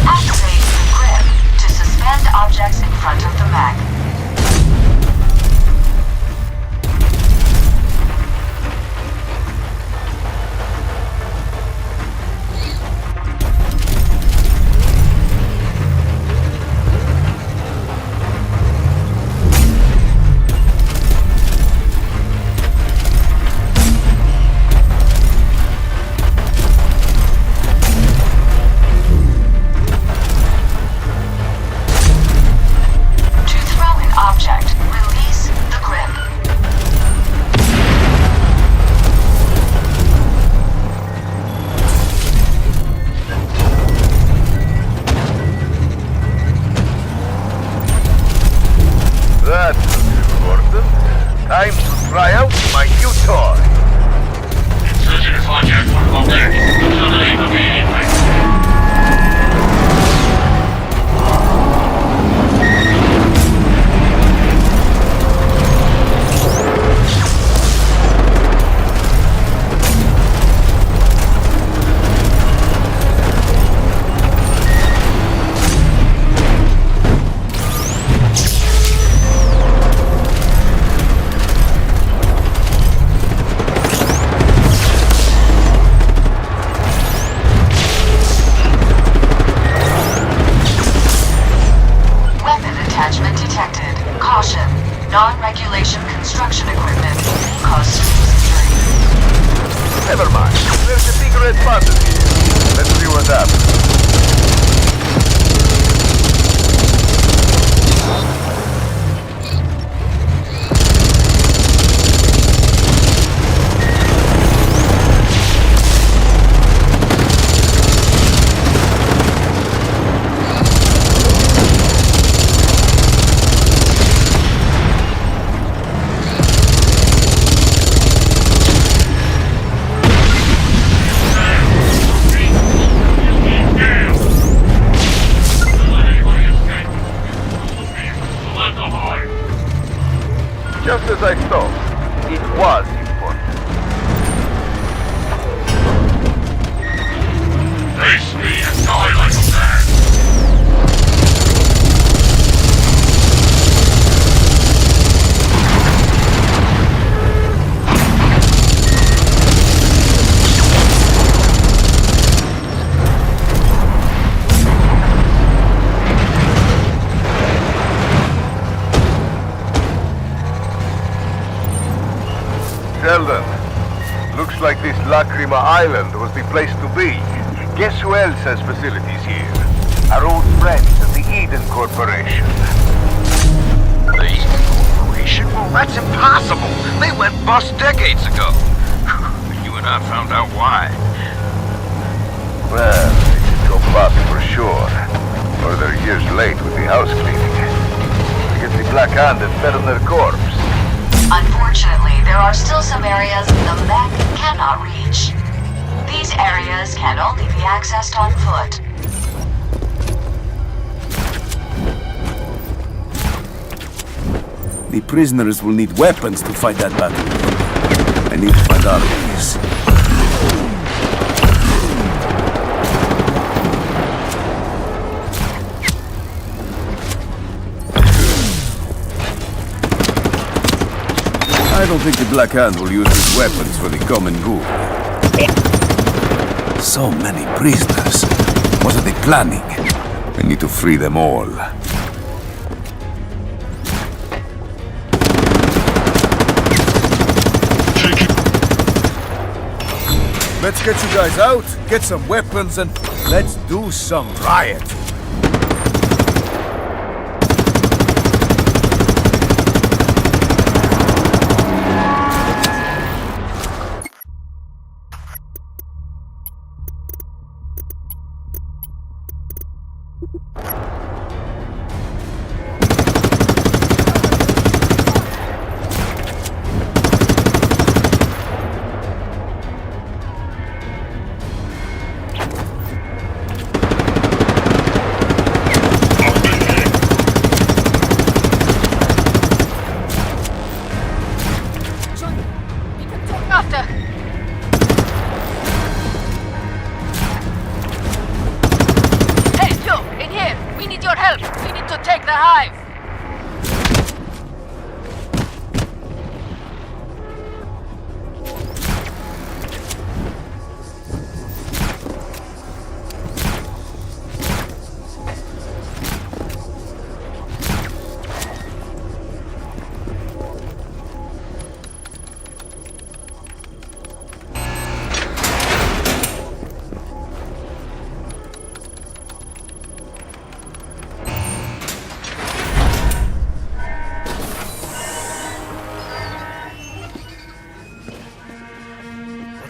Activate the grip to suspend objects in front of the mech. Time to try out my new toy. Non-regulation construction equipment may cause serious injury. Never mind. There's a big red button here. Let's see what happens. as I thought. It was important. Face me and die like a man. Sheldon, looks like this Lacrima Island was the place to be. Guess who else has facilities here? Our old friends at the Eden Corporation. The Eden Corporation? Well, that's impossible. They went bust decades ago. You and I found out why. Well, they should go bust for sure. Or they're years late with the house cleaning. I guess the Black Hand had fed on their corpse. Unfortunately, there are still some areas the mech cannot reach. These areas can only be accessed on foot. The prisoners will need weapons to fight that battle. I need to find armies. I don't think the Black Hand will use these weapons for the common good. So many prisoners. What are they planning? I need to free them all. Let's get you guys out, get some weapons, and let's do some riot.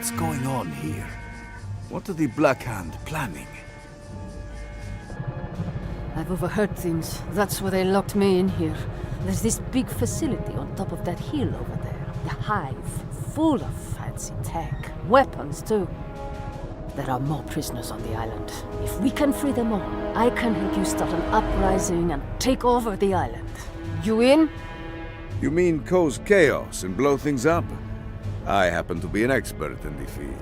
What's going on here? What are the Black Hand planning? I've overheard things. That's why they locked me in here. There's this big facility on top of that hill over there. The hive, full of fancy tech. Weapons, too. There are more prisoners on the island. If we can free them all, I can help you start an uprising and take over the island. You in? You mean cause chaos and blow things up? I happen to be an expert in the field.